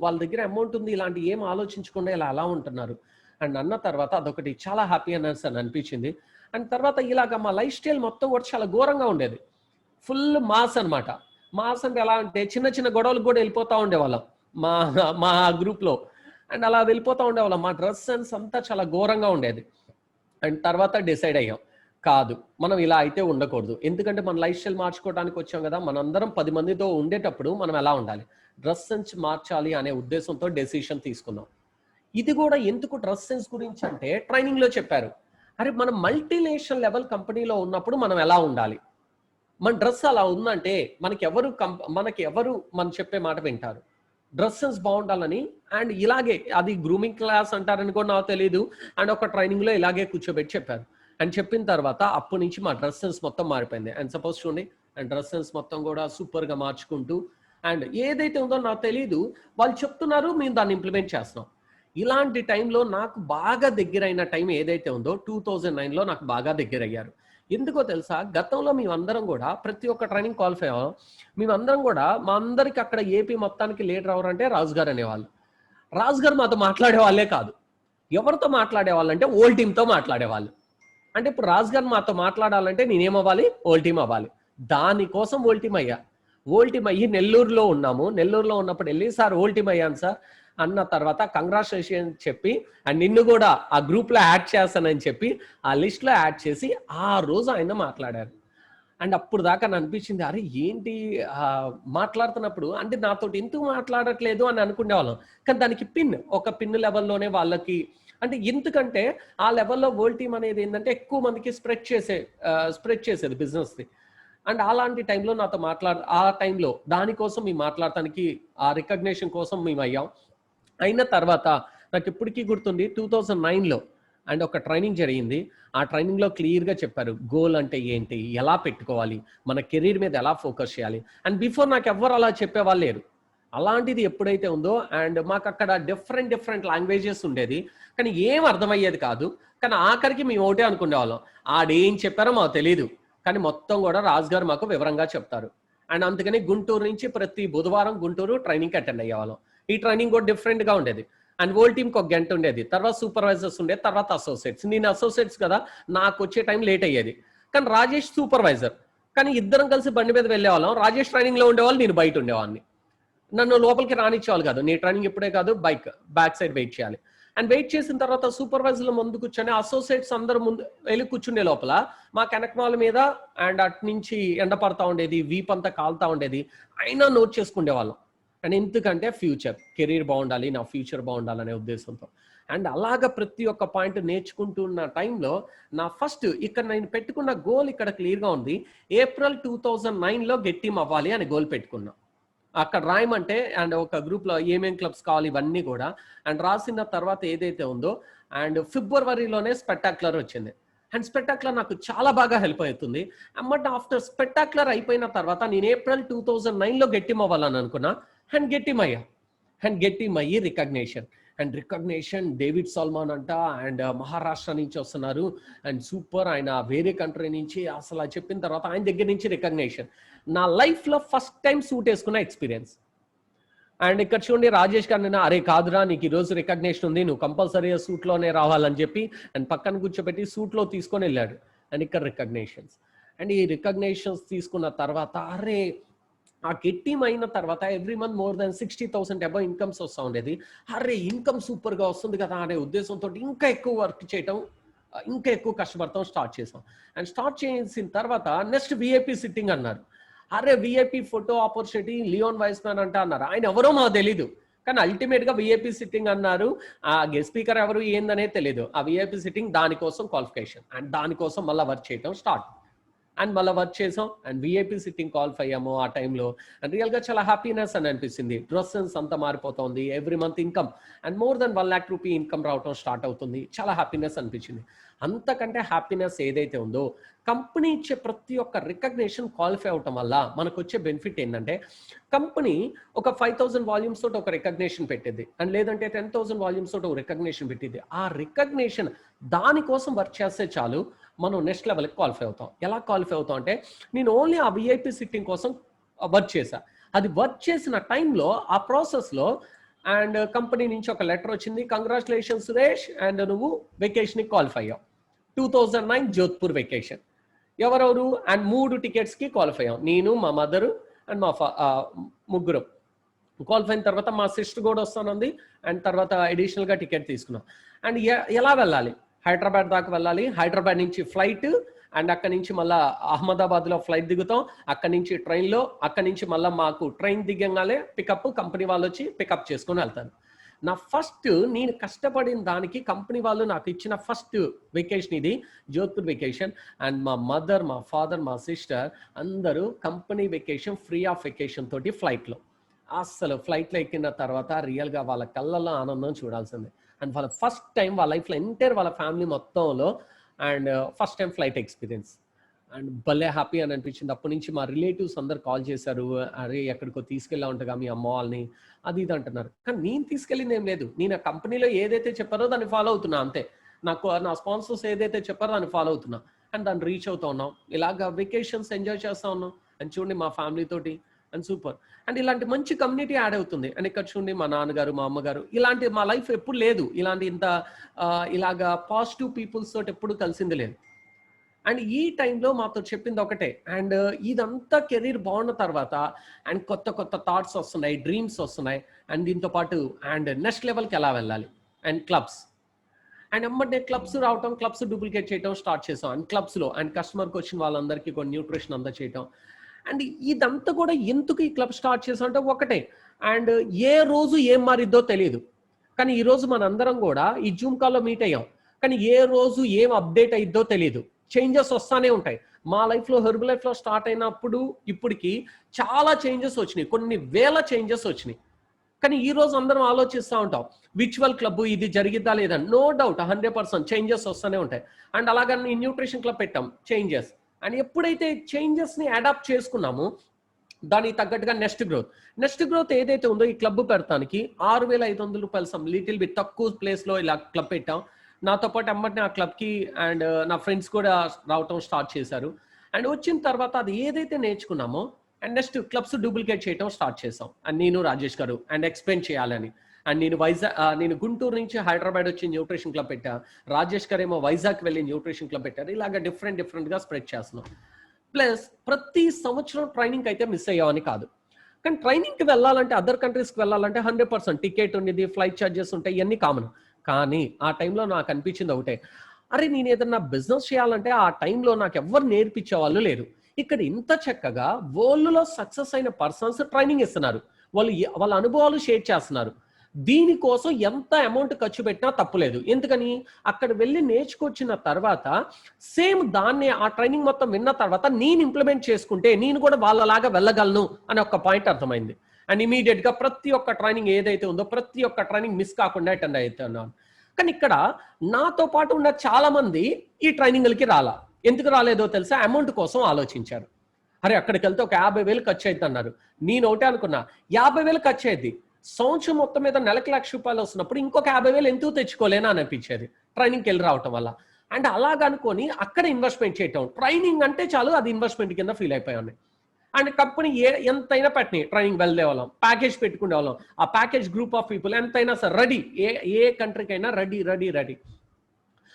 వాళ్ళ దగ్గర అమౌంట్ ఉంది, ఇలాంటి ఏం ఆలోచించకుండా ఇలా అలా ఉంటున్నారు. అండ్ అన్న తర్వాత అదొకటి చాలా హ్యాపీనెస్ అని అనిపించింది. అండ్ తర్వాత ఇలాగ మా లైఫ్ స్టైల్ మొత్తం కూడా చాలా ఘోరంగా ఉండేది. ఫుల్ మాస్ అనమాట. మాస్ అంటే ఎలా అంటే చిన్న గొడవలకు కూడా వెళ్ళిపోతూ ఉండేవాళ్ళం మా గ్రూప్లో. అండ్ అలా వెళ్ళిపోతూ ఉండేవాళ్ళం. మా డ్రెస్ సెన్స్ అంతా చాలా ఘోరంగా ఉండేది. అండ్ తర్వాత డిసైడ్ అయ్యాం, కాదు మనం ఇలా అయితే ఉండకూడదు. ఎందుకంటే మన లైఫ్ స్టైల్ మార్చుకోవడానికి వచ్చాం కదా, మనందరం 10 మందితో ఉండేటప్పుడు మనం ఎలా ఉండాలి, డ్రెస్ సెన్స్ మార్చాలి అనే ఉద్దేశంతో డెసిషన్ తీసుకున్నాం. ఇది కూడా ఎందుకు డ్రెస్ సెన్స్ గురించి అంటే ట్రైనింగ్లో చెప్పారు, అరే మనం మల్టీనేషనల్ లెవెల్ కంపెనీలో ఉన్నప్పుడు మనం ఎలా ఉండాలి, మన డ్రెస్ అలా ఉందంటే మనకి ఎవరు మనం చెప్పే మాట వింటారు, డ్రెస్ సెన్స్ బాగుండాలని. అండ్ ఇలాగే అది గ్రూమింగ్ క్లాస్ అంటారని కూడా నాకు తెలియదు. అండ్ ఒక ట్రైనింగ్లో ఇలాగే కూర్చోబెట్టి చెప్పారు. అండ్ చెప్పిన తర్వాత అప్పటి నుంచి మా డ్రెస్ సెన్స్ మొత్తం మారిపోయింది. అండ్ సపోజ్ చూడండి, అండ్ డ్రెస్ సెన్స్ మొత్తం కూడా సూపర్గా మార్చుకుంటూ, అండ్ ఏదైతే ఉందో నాకు తెలియదు, వాళ్ళు చెప్తున్నారు, మేము దాన్ని ఇంప్లిమెంట్ చేస్తున్నాం. ఇలాంటి టైంలో నాకు బాగా దగ్గరైన టైం ఏదైతే ఉందో 2009లో నాకు బాగా దగ్గరయ్యారు. ఎందుకో తెలుసా, గతంలో మేమందరం కూడా ప్రతి ఒక్క ట్రైనింగ్ క్వాలిఫై అవ్వం. మేమందరం కూడా మా అందరికి అక్కడ ఏపీ మొత్తానికి లీడర్ ఎవరంటే రాజు గారు అనేవాళ్ళు. రాజు గారు మాతో మాట్లాడే వాళ్ళే కాదు. ఎవరితో మాట్లాడేవాళ్ళు అంటే ఓల్డ్ టీంతో మాట్లాడేవాళ్ళు. అంటే ఇప్పుడు రాజు గారు మాతో మాట్లాడాలంటే నేనేమవ్వాలి, ఓల్డ్ టీం అవ్వాలి. దానికోసం ఓల్డ్ టీం అయ్యా. ఓల్డ్ టీం అయ్యి నెల్లూరులో ఉన్నాము. నెల్లూరులో ఉన్నప్పుడు వెళ్ళి సార్ ఓల్డ్ టీం అయ్యాను సార్ అన్న తర్వాత కంగ్రాచులేషన్ చెప్పి అండ్ నిన్ను కూడా ఆ గ్రూప్ లో యాడ్ చేస్తానని చెప్పి ఆ లిస్ట్ లో యాడ్ చేసి ఆ రోజు ఆయన మాట్లాడారు. అండ్ అప్పుడు దాకా నాకు అనిపించింది, అరే ఏంటి మాట్లాడుతున్నప్పుడు అంటే నాతోటి ఎందుకు మాట్లాడట్లేదు అని అనుకునేవాళ్ళం. కానీ దానికి ఒక పిన్ లెవెల్లోనే వాళ్ళకి అంటే ఎందుకంటే ఆ లెవెల్లో వరల్డ్ టీమ్ అనేది ఏంటంటే ఎక్కువ మందికి స్ప్రెడ్ చేసేది బిజినెస్ ని. అండ్ అలాంటి టైంలో నాతో ఆ టైంలో దానికోసం మేము మాట్లాడటానికి ఆ రికగ్నేషన్ కోసం మేము అయ్యాం. అయిన తర్వాత నాకు ఇప్పటికీ గుర్తుంది 2009లో అండ్ ఒక ట్రైనింగ్ జరిగింది. ఆ ట్రైనింగ్లో క్లియర్గా చెప్పారు గోల్ అంటే ఏంటి, ఎలా పెట్టుకోవాలి, మన కెరీర్ మీద ఎలా ఫోకస్ చేయాలి. అండ్ బిఫోర్ నాకు ఎవ్వరు అలా చెప్పేవాళ్ళు లేరు. అలాంటిది ఎప్పుడైతే ఉందో అండ్ మాకు అక్కడ డిఫరెంట్ లాంగ్వేజెస్ ఉండేది, కానీ ఏం అర్థమయ్యేది కాదు. కానీ ఆఖరికి మేము ఒకటే అనుకునేవాళ్ళం, ఆడేం చెప్పారో మాకు తెలియదు, కానీ మొత్తం కూడా రాజు గారు మాకు వివరంగా చెప్తారు. అండ్ అందుకని గుంటూరు నుంచి ప్రతి బుధవారం గుంటూరు ట్రైనింగ్కి అటెండ్ అయ్యేవాళ్ళం. ఈ ట్రైనింగ్ కూడా డిఫరెంట్గా ఉండేది. అండ్ వరల్డ్ టీమ్కి ఒక గంట ఉండేది, తర్వాత సూపర్వైజర్స్ ఉండేది, తర్వాత అసోసియేట్స్. నేను అసోసియేట్స్ కదా, నాకు వచ్చే టైం లేట్ అయ్యేది. కానీ రాజేష్ సూపర్వైజర్, కానీ ఇద్దరం కలిసి బండి మీద వెళ్ళేవాళ్ళం. రాజేష్ ట్రైనింగ్లో ఉండేవాళ్ళు, నేను బయట ఉండేవాడిని. నన్ను లోపలికి రానిచ్చేవాళ్ళు కాదు. నీ ట్రైనింగ్ ఇప్పుడే కాదు, బ్యాక్ సైడ్ వెయిట్ చేయాలి. అండ్ వెయిట్ చేసిన తర్వాత సూపర్వైజర్ల ముందు కూర్చొని అసోసియేట్స్ అందరూ ముందు వెళ్ళి కూర్చుండే లోపల మా వెనకమాల మీద అండ్ అటు నుంచి ఎండ పడతా ఉండేది, వీప్ అంతా కాలుతా ఉండేది, అయినా నోట్ చేసుకునే వాళ్ళం. అండ్ ఎందుకంటే ఫ్యూచర్ కెరీర్ బాగుండాలి, నా ఫ్యూచర్ బాగుండాలనే ఉద్దేశంతో. అండ్ అలాగ ప్రతి ఒక్క పాయింట్ నేర్చుకుంటున్న టైంలో నా ఫస్ట్ ఇక్కడ నేను పెట్టుకున్న గోల్ ఇక్కడ క్లియర్గా ఉంది. ఏప్రిల్ 2009లో గెట్ టీమ్ అవ్వాలి అని గోల్ పెట్టుకున్నా. అక్కడ రాయమంటే అండ్ ఒక గ్రూప్లో ఏమేం క్లబ్స్ కావాలి ఇవన్నీ కూడా అండ్ రాసిన తర్వాత ఏదైతే ఉందో అండ్ ఫిబ్రవరిలోనే స్పెక్టాక్యులర్ వచ్చింది. అండ్ స్పెక్టాక్యులర్ నాకు చాలా బాగా హెల్ప్ అవుతుంది. బట్ ఆఫ్టర్ స్పెక్టాక్యులర్ అయిపోయిన తర్వాత నేను ఏప్రిల్ 2009లో గెట్ టీమ్ అవ్వాలని అనుకున్నా. అండ్ గెట్ టీమ్ అయ్యా. అండ్ గెట్ టీమ్ అయ్యి రికగ్నేషన్ డేవిడ్ సల్మాన్ అంట అండ్ మహారాష్ట్ర నుంచి వస్తున్నారు అండ్ సూపర్, ఆయన వేరే కంట్రీ నుంచి అసలు చెప్పిన తర్వాత ఆయన దగ్గర నుంచి రికగ్నేషన్. నా లైఫ్లో ఫస్ట్ టైం సూట్ వేసుకున్న ఎక్స్పీరియన్స్. అండ్ ఇక్కడ చూడండి రాజేష్ గారు అరే కాదురా నీకు ఈరోజు రికగ్నేషన్ ఉంది, నువ్వు కంపల్సరీగా సూట్లోనే రావాలని చెప్పి అండ్ పక్కన కూర్చోబెట్టి సూట్లో తీసుకొని వెళ్ళాడు. అండ్ ఇక్కడ రికగ్నేషన్స్. అండ్ ఈ రికగ్నేషన్స్ తీసుకున్న తర్వాత అరే ఆ గెట్ టీమ్ అయిన తర్వాత every month more than 60,000 above incomes వస్తూ ఉండేది. అరే ఇన్కమ్ సూపర్గా వస్తుంది కదా అనే ఉద్దేశంతో ఇంకా ఎక్కువ వర్క్ చేయటం, ఇంకా ఎక్కువ కష్టపడతాం స్టార్ట్ చేసాం. అండ్ స్టార్ట్ చేసిన తర్వాత నెక్స్ట్ విఐపి సిట్టింగ్ అన్నారు. అరే విఐపి ఫోటో ఆపర్చునిటీ లియోన్ వైస్మ్యాన్ అంటే అన్నారు. ఆయన ఎవరో మాకు తెలీదు, కానీ అల్టిమేట్గా విఐపి సిట్టింగ్ అన్నారు. ఆ గెస్ట్ స్పీకర్ ఎవరు ఏందనేది తెలియదు. ఆ విఐపి సిట్టింగ్ దానికోసం క్వాలిఫికేషన్ అండ్ దానికోసం మళ్ళీ వర్క్ చేయటం స్టార్ట్. అండ్ మళ్ళీ వర్క్ చేసాం అండ్ విఐపి సిట్టింగ్ క్వాలిఫై అయ్యాము ఆ టైంలో. అండ్ రియల్గా చాలా హ్యాపీనెస్ అని అనిపిస్తుంది. డ్రెస్ సెన్స్ అంతా మారిపోతుంది, every month income and more than 1 lakh rupee income రావటం స్టార్ట్ అవుతుంది. చాలా హ్యాపీనెస్ అనిపించింది. అంతకంటే హ్యాపీనెస్ ఏదైతే ఉందో కంపెనీ ఇచ్చే ప్రతి ఒక్క రికగ్నేషన్ క్వాలిఫై అవటం వల్ల మనకు వచ్చే బెనిఫిట్ ఏంటంటే కంపెనీ ఒక 5,000 వాల్యూమ్స్ తోటి ఒక రికగ్నేషన్ పెట్టింది అండ్ లేదంటే 10,000 వాల్యూమ్స్ తోటి ఒక రికగ్నేషన్ పెట్టింది. ఆ రికగ్నేషన్ దానికోసం వర్క్ చేస్తే చాలు మనం నెక్స్ట్ లెవెల్కి క్వాలిఫై అవుతాం. ఎలా క్వాలిఫై అవుతాం అంటే నేను ఓన్లీ ఆ విఐపి సిట్టింగ్ కోసం వర్క్ చేశా. అది వర్క్ చేసిన టైంలో ఆ ప్రాసెస్లో అండ్ కంపెనీ నుంచి ఒక లెటర్ వచ్చింది, కంగ్రాచులేషన్స్ సురేష్ అండ్ నువ్వు వెకేషన్కి క్వాలిఫై అయ్యావు. 2009 జోధ్పూర్ వెకేషన్. ఎవరెవరు అండ్ 3 టికెట్స్కి క్వాలిఫై అయ్యాం. నేను, మా మదరు అండ్ మా ముగ్గురు క్వాలిఫై అయిన తర్వాత మా సిస్టర్ కూడా వస్తానుంది అండ్ తర్వాత అడిషనల్గా టికెట్ తీసుకున్నాం. అండ్ ఎలా వెళ్ళాలి, హైదరాబాద్ దాకా వెళ్ళాలి. హైదరాబాద్ నుంచి ఫ్లైట్ అండ్ అక్కడి నుంచి మళ్ళీ అహ్మదాబాద్లో ఫ్లైట్ దిగుతాం. అక్కడి నుంచి ట్రైన్లో, అక్కడి నుంచి మళ్ళీ మాకు ట్రైన్ దిగంగానే పికప్, కంపెనీ వాళ్ళు వచ్చి పికప్ చేసుకొని వెళ్తారు. నా ఫస్ట్ నేను కష్టపడిన దానికి కంపెనీ వాళ్ళు నాకు ఇచ్చిన ఫస్ట్ వెకేషన్ ఇది జోధ్పూర్ వెకేషన్. అండ్ మా మదర్, మా ఫాదర్, మా సిస్టర్ అందరూ company vacation free of vacation తోటి ఫ్లైట్లో. అసలు ఫ్లైట్లో ఎక్కిన తర్వాత రియల్గా వాళ్ళ కళ్ళల్లో ఆనందం చూడాల్సిందే. అండ్ వాళ్ళ ఫస్ట్ టైం వాళ్ళ లైఫ్లో ఎంటైర్ వాళ్ళ ఫ్యామిలీ మొత్తంలో and first time flight experience. And భలే హ్యాపీ అని అనిపించింది. అప్పటి నుంచి మా రిలేటివ్స్ అందరు కాల్ చేశారు, అరే ఎక్కడికో తీసుకెళ్ళా ఉంటాగా మీ అమ్మ వాళ్ళని, అది ఇది అంటున్నారు. కానీ నేను తీసుకెళ్ళింది ఏం లేదు. నేను ఆ కంపెనీలో ఏదైతే చెప్పారో దాన్ని ఫాలో అవుతున్నా అంతే. నాకు నా స్పాన్సర్స్ ఏదైతే చెప్పారో దాన్ని ఫాలో అవుతున్నా అండ్ దాన్ని రీచ్ అవుతా ఉన్నాం. ఇలాగా వెకేషన్స్ ఎంజాయ్ చేస్తా ఉన్నాం అండ్ చూడండి మా ఫ్యామిలీ తోటి అండ్ సూపర్. అండ్ ఇలాంటి మంచి కమ్యూనిటీ యాడ్ అవుతుంది. అండ్ ఇక్కడ చూడండి మా నాన్నగారు, మా అమ్మగారు, ఇలాంటి మా లైఫ్ ఎప్పుడు లేదు. ఇలాంటి ఇంత ఇలాగా పాజిటివ్ పీపుల్స్ తోటి ఎప్పుడు కలిసింది లేదు. అండ్ ఈ టైంలో మాతో చెప్పింది ఒకటే, అండ్ ఇదంతా కెరీర్ బాగున్న తర్వాత అండ్ కొత్త కొత్త థాట్స్ వస్తున్నాయి, డ్రీమ్స్ వస్తున్నాయి. అండ్ దీంతో పాటు అండ్ నెక్స్ట్ లెవెల్కి ఎలా వెళ్ళాలి అండ్ క్లబ్స్ అండ్ ఎమ్మటే క్లబ్స్ రావటం, క్లబ్స్ డూప్లికేట్ చేయడం స్టార్ట్ చేసాం. అండ్ క్లబ్స్లో అండ్ కస్టమర్కి వచ్చిన వాళ్ళందరికీ కొన్ని న్యూట్రిషన్ అంతా చేయటం. అండ్ ఇదంతా కూడా ఎందుకు ఈ క్లబ్ స్టార్ట్ చేసాం అంటే ఒకటే, అండ్ ఏ రోజు ఏం మారిద్దో తెలియదు. కానీ ఈరోజు మనందరం కూడా ఈ జూమ్ కాల్లో మీట్ అయ్యాం. కానీ ఏ రోజు ఏం అప్డేట్ అయిద్దో తెలియదు. చేంజెస్ వస్తానే ఉంటాయి. మా లైఫ్లో హెర్బల్ లైఫ్లో స్టార్ట్ అయినప్పుడు ఇప్పటికి చాలా చేంజెస్ వచ్చినాయి, కొన్ని వేల చేంజెస్ వచ్చినాయి. కానీ ఈ రోజు అందరం ఆలోచిస్తూ ఉంటాం విచువల్ క్లబ్ ఇది జరిగిద్దా లేదా. నో డౌట్ 100% చేంజెస్ వస్తూనే ఉంటాయి. అండ్ అలాగని న్యూట్రిషన్ క్లబ్ పెట్టాం, చేంజెస్. అండ్ ఎప్పుడైతే చేంజెస్ని అడాప్ట్ చేసుకున్నామో దానికి తగ్గట్టుగా నెక్స్ట్ గ్రోత్ ఏదైతే ఉందో ఈ క్లబ్ పెడతానికి 6,500 రూపాయలు లిటిల్ బిట్ తక్కువ ప్లేస్లో ఇలా క్లబ్ పెట్టాం. నాతో పాటు అమ్మటిని ఆ క్లబ్కి అండ్ నా ఫ్రెండ్స్ కూడా రావటం స్టార్ట్ చేశారు. అండ్ వచ్చిన తర్వాత అది ఏదైతే నేర్చుకున్నామో అండ్ నెక్స్ట్ క్లబ్స్ డూప్లికేట్ చేయడం స్టార్ట్ చేసాం. అండ్ నేను రాజేష్ గారు అండ్ ఎక్స్ప్లెయిన్ చేయాలని. అండ్ నేను గుంటూరు నుంచి హైదరాబాద్ వచ్చి న్యూట్రిషన్ క్లబ్ పెట్టా, రాజేష్ గారు ఏమో వైజాగ్ వెళ్ళి న్యూట్రిషన్ క్లబ్ పెట్టారు. ఇలాగ డిఫరెంట్గా స్ప్రెడ్ చేస్తున్నాం. ప్లస్ ప్రతి సంవత్సరం ట్రైనింగ్ అయితే మిస్ అయ్యామని కాదు, కానీ ట్రైనింగ్కి వెళ్ళాలంటే అదర్ కంట్రీస్కి వెళ్ళాలంటే 100% టికెట్ ఉండేది, ఫ్లైట్ ఛార్జెస్ ఉంటాయి, ఇవన్నీ కామన్. కానీ ఆ టైంలో నాకు అనిపించింది ఒకటే, అరే నేను ఏదన్నా బిజినెస్ చేయాలంటే ఆ టైంలో నాకు ఎవరు నేర్పించే వాళ్ళు లేరు. ఇక్కడ ఇంత చక్కగా వరల్డ్లో సక్సెస్ అయిన పర్సన్స్ ట్రైనింగ్ ఇస్తున్నారు, వాళ్ళ అనుభవాలు షేర్ చేస్తున్నారు. దీనికోసం ఎంత అమౌంట్ ఖర్చు పెట్టినా తప్పులేదు. ఎందుకని అక్కడ వెళ్ళి నేర్చుకొచ్చిన తర్వాత సేమ్ దాన్ని ఆ ట్రైనింగ్ మొత్తం విన్న తర్వాత నేను ఇంప్లిమెంట్ చేసుకుంటే నేను కూడా వాళ్ళలాగా వెళ్ళగలను అనే ఒక పాయింట్ అర్థమైంది. అండ్ ఇమీడియట్గా ప్రతి ఒక్క ట్రైనింగ్ ఏదైతే ఉందో ప్రతి ఒక్క ట్రైనింగ్ మిస్ కాకుండా అటెండ్ అవుతున్నాను. కానీ ఇక్కడ నాతో పాటు ఉన్న చాలా మంది ఈ ట్రైనింగ్లకి ఎందుకు రాలేదో తెలుసా? అమౌంట్ కోసం ఆలోచించారు. అరే అక్కడికి వెళ్తే ఒక 50,000 ఖర్చు అవుతుంది అన్నారు. నేను ఒకటే అనుకున్నా, 50,000 ఖర్చు అయ్యింది, సంవత్సరం మొత్తం మీద నెలకి ₹1,00,000 వస్తున్నప్పుడు ఇంకొక 50,000 ఎందుకు తెచ్చుకోలేనా అని అనిపించేది ట్రైనింగ్కి వెళ్ళి రావటం వల్ల. అండ్ అలాగనుకొని అక్కడ ఇన్వెస్ట్మెంట్ చేయటం, ట్రైనింగ్ అంటే చాలు అది ఇన్వెస్ట్మెంట్ కింద ఫీల్ అయిపోయాను. అండ్ కంపెనీ ఎంతైనా పెట్టినాయి, ట్రైనింగ్ వెళ్ళే వాళ్ళం, ప్యాకేజ్ పెట్టుకునే వాళ్ళం. ఆ ప్యాకేజ్ గ్రూప్ ఆఫ్ పీపుల్ ఎంతైనా సార్ రెడీ, ఏ కంట్రీకైనా రెడీ.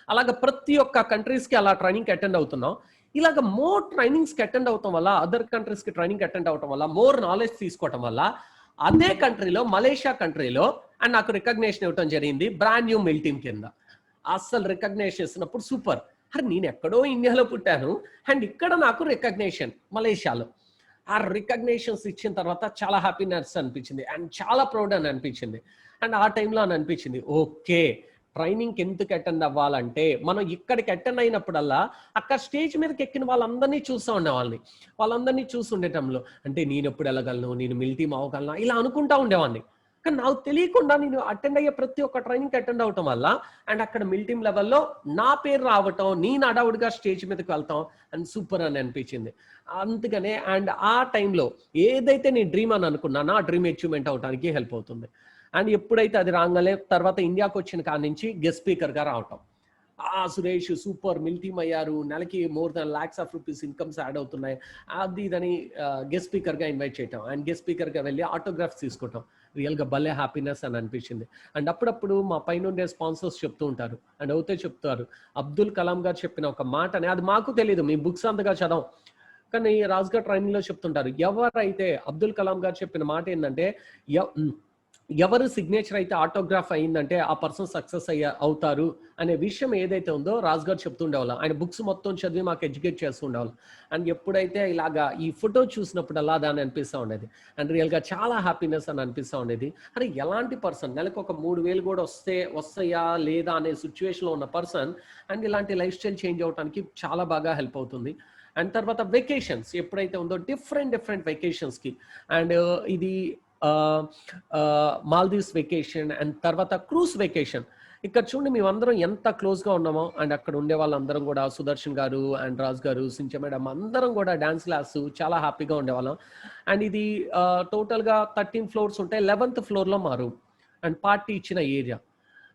అలాగ ప్రతి ఒక్క కంట్రీస్కి అలా ట్రైనింగ్కి అటెండ్ అవుతున్నాం. ఇలాగ మోర్ ట్రైనింగ్స్కి అటెండ్ అవటం వల్ల, అదర్ కంట్రీస్కి ట్రైనింగ్ అటెండ్ అవటం వల్ల, మోర్ నాలెడ్జ్ తీసుకోవటం వల్ల అదే కంట్రీలో, మలేషియా కంట్రీలో అండ్ నాకు రికగ్నేషన్ ఇవ్వటం జరిగింది బ్రాండ్ న్యూ మిల్ టీమ్ కింద. అస్సలు రికగ్నేషన్ ఇస్తున్నప్పుడు సూపర్, అరే నేను ఎక్కడో ఇండియాలో పుట్టాను అండ్ ఇక్కడ నాకు రికగ్నేషన్ మలేషియాలో. ఆ రికగ్నేషన్స్ ఇచ్చిన తర్వాత చాలా హ్యాపీనెస్ అనిపించింది అండ్ చాలా ప్రౌడ్ అని అనిపించింది. అండ్ ఆ టైంలో అని అనిపించింది, ఓకే ట్రైనింగ్కి ఎందుకు అటెండ్ అవ్వాలంటే మనం ఇక్కడికి అటెండ్ అయినప్పుడల్లా అక్కడ స్టేజ్ మీదకి ఎక్కిన వాళ్ళందరినీ చూస్తూ ఉండేవాళ్ళని, వాళ్ళందరినీ చూస్తుండేటంలో అంటే నేను ఎప్పుడు వెళ్ళగలను, నేను మిల్ టీమ్ అవ్వగలను ఇలా అనుకుంటా ఉండేవాడిని. కానీ నాకు తెలియకుండా నేను అటెండ్ అయ్యే ప్రతి ఒక్క ట్రైనింగ్కి అటెండ్ అవటం వల్ల అండ్ అక్కడ మిల్ టీమ్ లెవెల్లో నా పేరు రావటం, నేను అడవుడిగా స్టేజ్ మీదకి వెళ్తాం అండ్ సూపర్ అని అనిపించింది. అందుకనే అండ్ ఆ టైంలో ఏదైతే నేను డ్రీమ్ అని అనుకున్నానో ఆ డ్రీమ్ అచీవ్మెంట్ అవడానికి హెల్ప్ అవుతుంది. అండ్ ఎప్పుడైతే అది రాగానే తర్వాత ఇండియాకి వచ్చిన కాడి నుంచి గెస్ట్ స్పీకర్గా రావటం, సురేష్ సూపర్ మిల్ టీమ్ అయ్యారు, నెలకి more than lakhs of rupees incomes add అవుతున్నాయి, అది ఇదని గెస్ట్ స్పీకర్గా ఇన్వైట్ చేయటం అండ్ గెస్ట్ స్పీకర్గా వెళ్ళి ఆటోగ్రాఫ్స్ తీసుకోవటం రియల్గా భలే హ్యాపీనెస్ అని అనిపించింది. అండ్ అప్పుడప్పుడు మా పైన ఉండే స్పాన్సర్స్ చెప్తూ ఉంటారు అండ్ అవుతే చెప్తారు, అబ్దుల్ కలాం గారు చెప్పిన ఒక మాటని, అది మాకు తెలియదు, మీ బుక్స్ అంతగా చదవం, కానీ రాజ్గార్ ట్రైనింగ్లో చెప్తుంటారు, ఎవరైతే అబ్దుల్ కలాం గారు చెప్పిన మాట ఏంటంటే ఎవరు సిగ్నేచర్ అయితే ఆటోగ్రాఫ్ అయిందంటే ఆ పర్సన్ సక్సెస్ అవుతారు అనే విషయం ఏదైతే ఉందో రాజ్గారు చెప్తుండేవాళ్ళం. ఆయన బుక్స్ మొత్తం చదివి మాకు ఎడ్యుకేట్ చేస్తుండేవాళ్ళం. అండ్ ఎప్పుడైతే ఇలాగా ఈ ఫోటో చూసినప్పుడు అలా దాన్ని అనిపిస్తూ ఉండేది అండ్ రియల్గా చాలా హ్యాపీనెస్ అని అనిపిస్తూ ఉండేది. అరే ఎలాంటి పర్సన్ నెలకు ఒక 3,000 కూడా వస్తాయా లేదా అనే సిచ్యువేషన్లో ఉన్న పర్సన్ అండ్ ఇలాంటి లైఫ్ స్టైల్ చేంజ్ అవడానికి చాలా బాగా హెల్ప్ అవుతుంది. అండ్ తర్వాత వెకేషన్స్ ఎప్పుడైతే ఉందో డిఫరెంట్ వెకేషన్స్కి అండ్ ఇది మాల్దీవ్స్ వెకేషన్ అండ్ తర్వాత క్రూజ్ వెకేషన్, ఇక్కడ చూడండి మేమందరం ఎంత క్లోజ్గా ఉన్నామో, అండ్ అక్కడ ఉండే వాళ్ళందరం కూడా సుదర్శన్ గారు అండ్ రాజ్ గారు, సించ మేడం అందరం కూడా డ్యాన్స్ క్లాస్ చాలా హ్యాపీగా ఉండేవాళ్ళం. అండ్ ఇది టోటల్గా 13 ఫ్లోర్స్ ఉంటాయి. 11th ఫ్లోర్లో మా రూమ్ అండ్ పార్టీ ఇచ్చిన ఏరియా.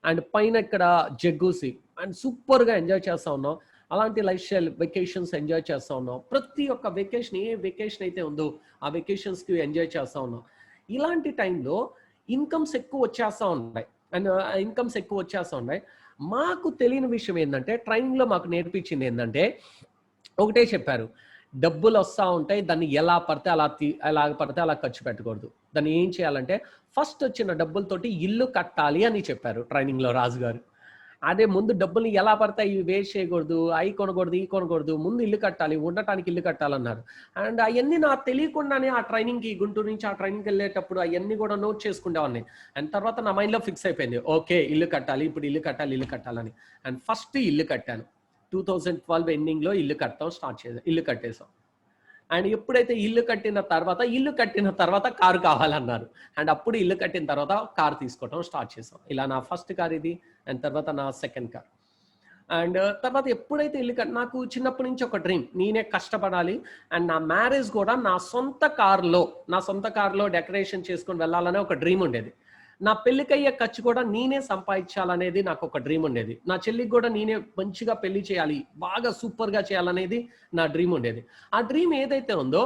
అండ్ పైన ఇక్కడ జగ్గూసి అండ్ సూపర్గా ఎంజాయ్ చేస్తూ ఉన్నాం. అలాంటి లైఫ్ స్టైల్ వెకేషన్స్ ఎంజాయ్ చేస్తూ ఉన్నాం. ప్రతి ఒక్క వెకేషన్, ఏ వెకేషన్ అయితే ఉందో ఆ వెకేషన్స్కి ఎంజాయ్ చేస్తూ ఉన్నాం. ఇలాంటి టైంలో ఇన్కమ్స్ ఎక్కువ వచ్చేస్తూ ఉన్నాయి. అండ్ ఇన్కమ్స్ ఎక్కువ వచ్చేస్తూ ఉన్నాయి. మాకు తెలియని విషయం ఏంటంటే, ట్రైనింగ్లో మాకు నేర్పించింది ఏంటంటే, ఒకటే చెప్పారు, డబ్బులు వస్తూ ఉంటాయి, దాన్ని ఎలా పడితే అలా ఖర్చు పెట్టకూడదు. దాన్ని ఏం చేయాలంటే ఫస్ట్ వచ్చిన డబ్బులతోటి ఇల్లు కట్టాలి అని చెప్పారు ట్రైనింగ్లో రాజు గారు. అదే ముందు డబ్బుల్ని ఎలా పడతాయి ఇవి వేస్ట్ చేయకూడదు, అవి కొనకూడదు, ఈ కొనకూడదు, ముందు ఇల్లు కట్టాలి, ఉండటానికి ఇల్లు కట్టాలన్నారు. అండ్ అవన్నీ నాకు తెలియకుండానే ఆ ట్రైనింగ్కి, గుంటూరు నుంచి ఆ ట్రైనింగ్కి వెళ్ళేటప్పుడు అవన్నీ కూడా నోట్ చేసుకునేవాడిని. అండ్ తర్వాత నా మైండ్లో ఫిక్స్ అయిపోయింది, ఓకే ఇల్లు కట్టాలి, ఇప్పుడు ఇల్లు కట్టాలని. అండ్ ఫస్ట్ ఇల్లు కట్టాను. 2012 ఎండింగ్లో ఇల్లు కట్టేసాం. అండ్ ఎప్పుడైతే ఇల్లు కట్టిన తర్వాత కారు కావాలన్నారు. అండ్ అప్పుడు ఇల్లు కట్టిన తర్వాత కారు తీసుకోవటం స్టార్ట్ చేసాం. ఇలా నా ఫస్ట్ కార్ ఇది, అండ్ తర్వాత నా సెకండ్ కార్. అండ్ తర్వాత ఎప్పుడైతే నాకు చిన్నప్పటి నుంచి ఒక డ్రీమ్, నేనే కష్టపడాలి అండ్ నా మ్యారేజ్ కూడా నా సొంత కార్లో డెకరేషన్ చేసుకొని వెళ్ళాలనే ఒక డ్రీమ్ ఉండేది. నా పెళ్లికయ్యే ఖర్చు కూడా నేనే సంపాదించాలనేది నాకు ఒక డ్రీమ్ ఉండేది. నా చెల్లికి కూడా నేనే మంచిగా పెళ్లి చేయాలి, బాగా సూపర్గా చేయాలనేది నా డ్రీమ్ ఉండేది. ఆ డ్రీమ్ ఏదైతే ఉందో,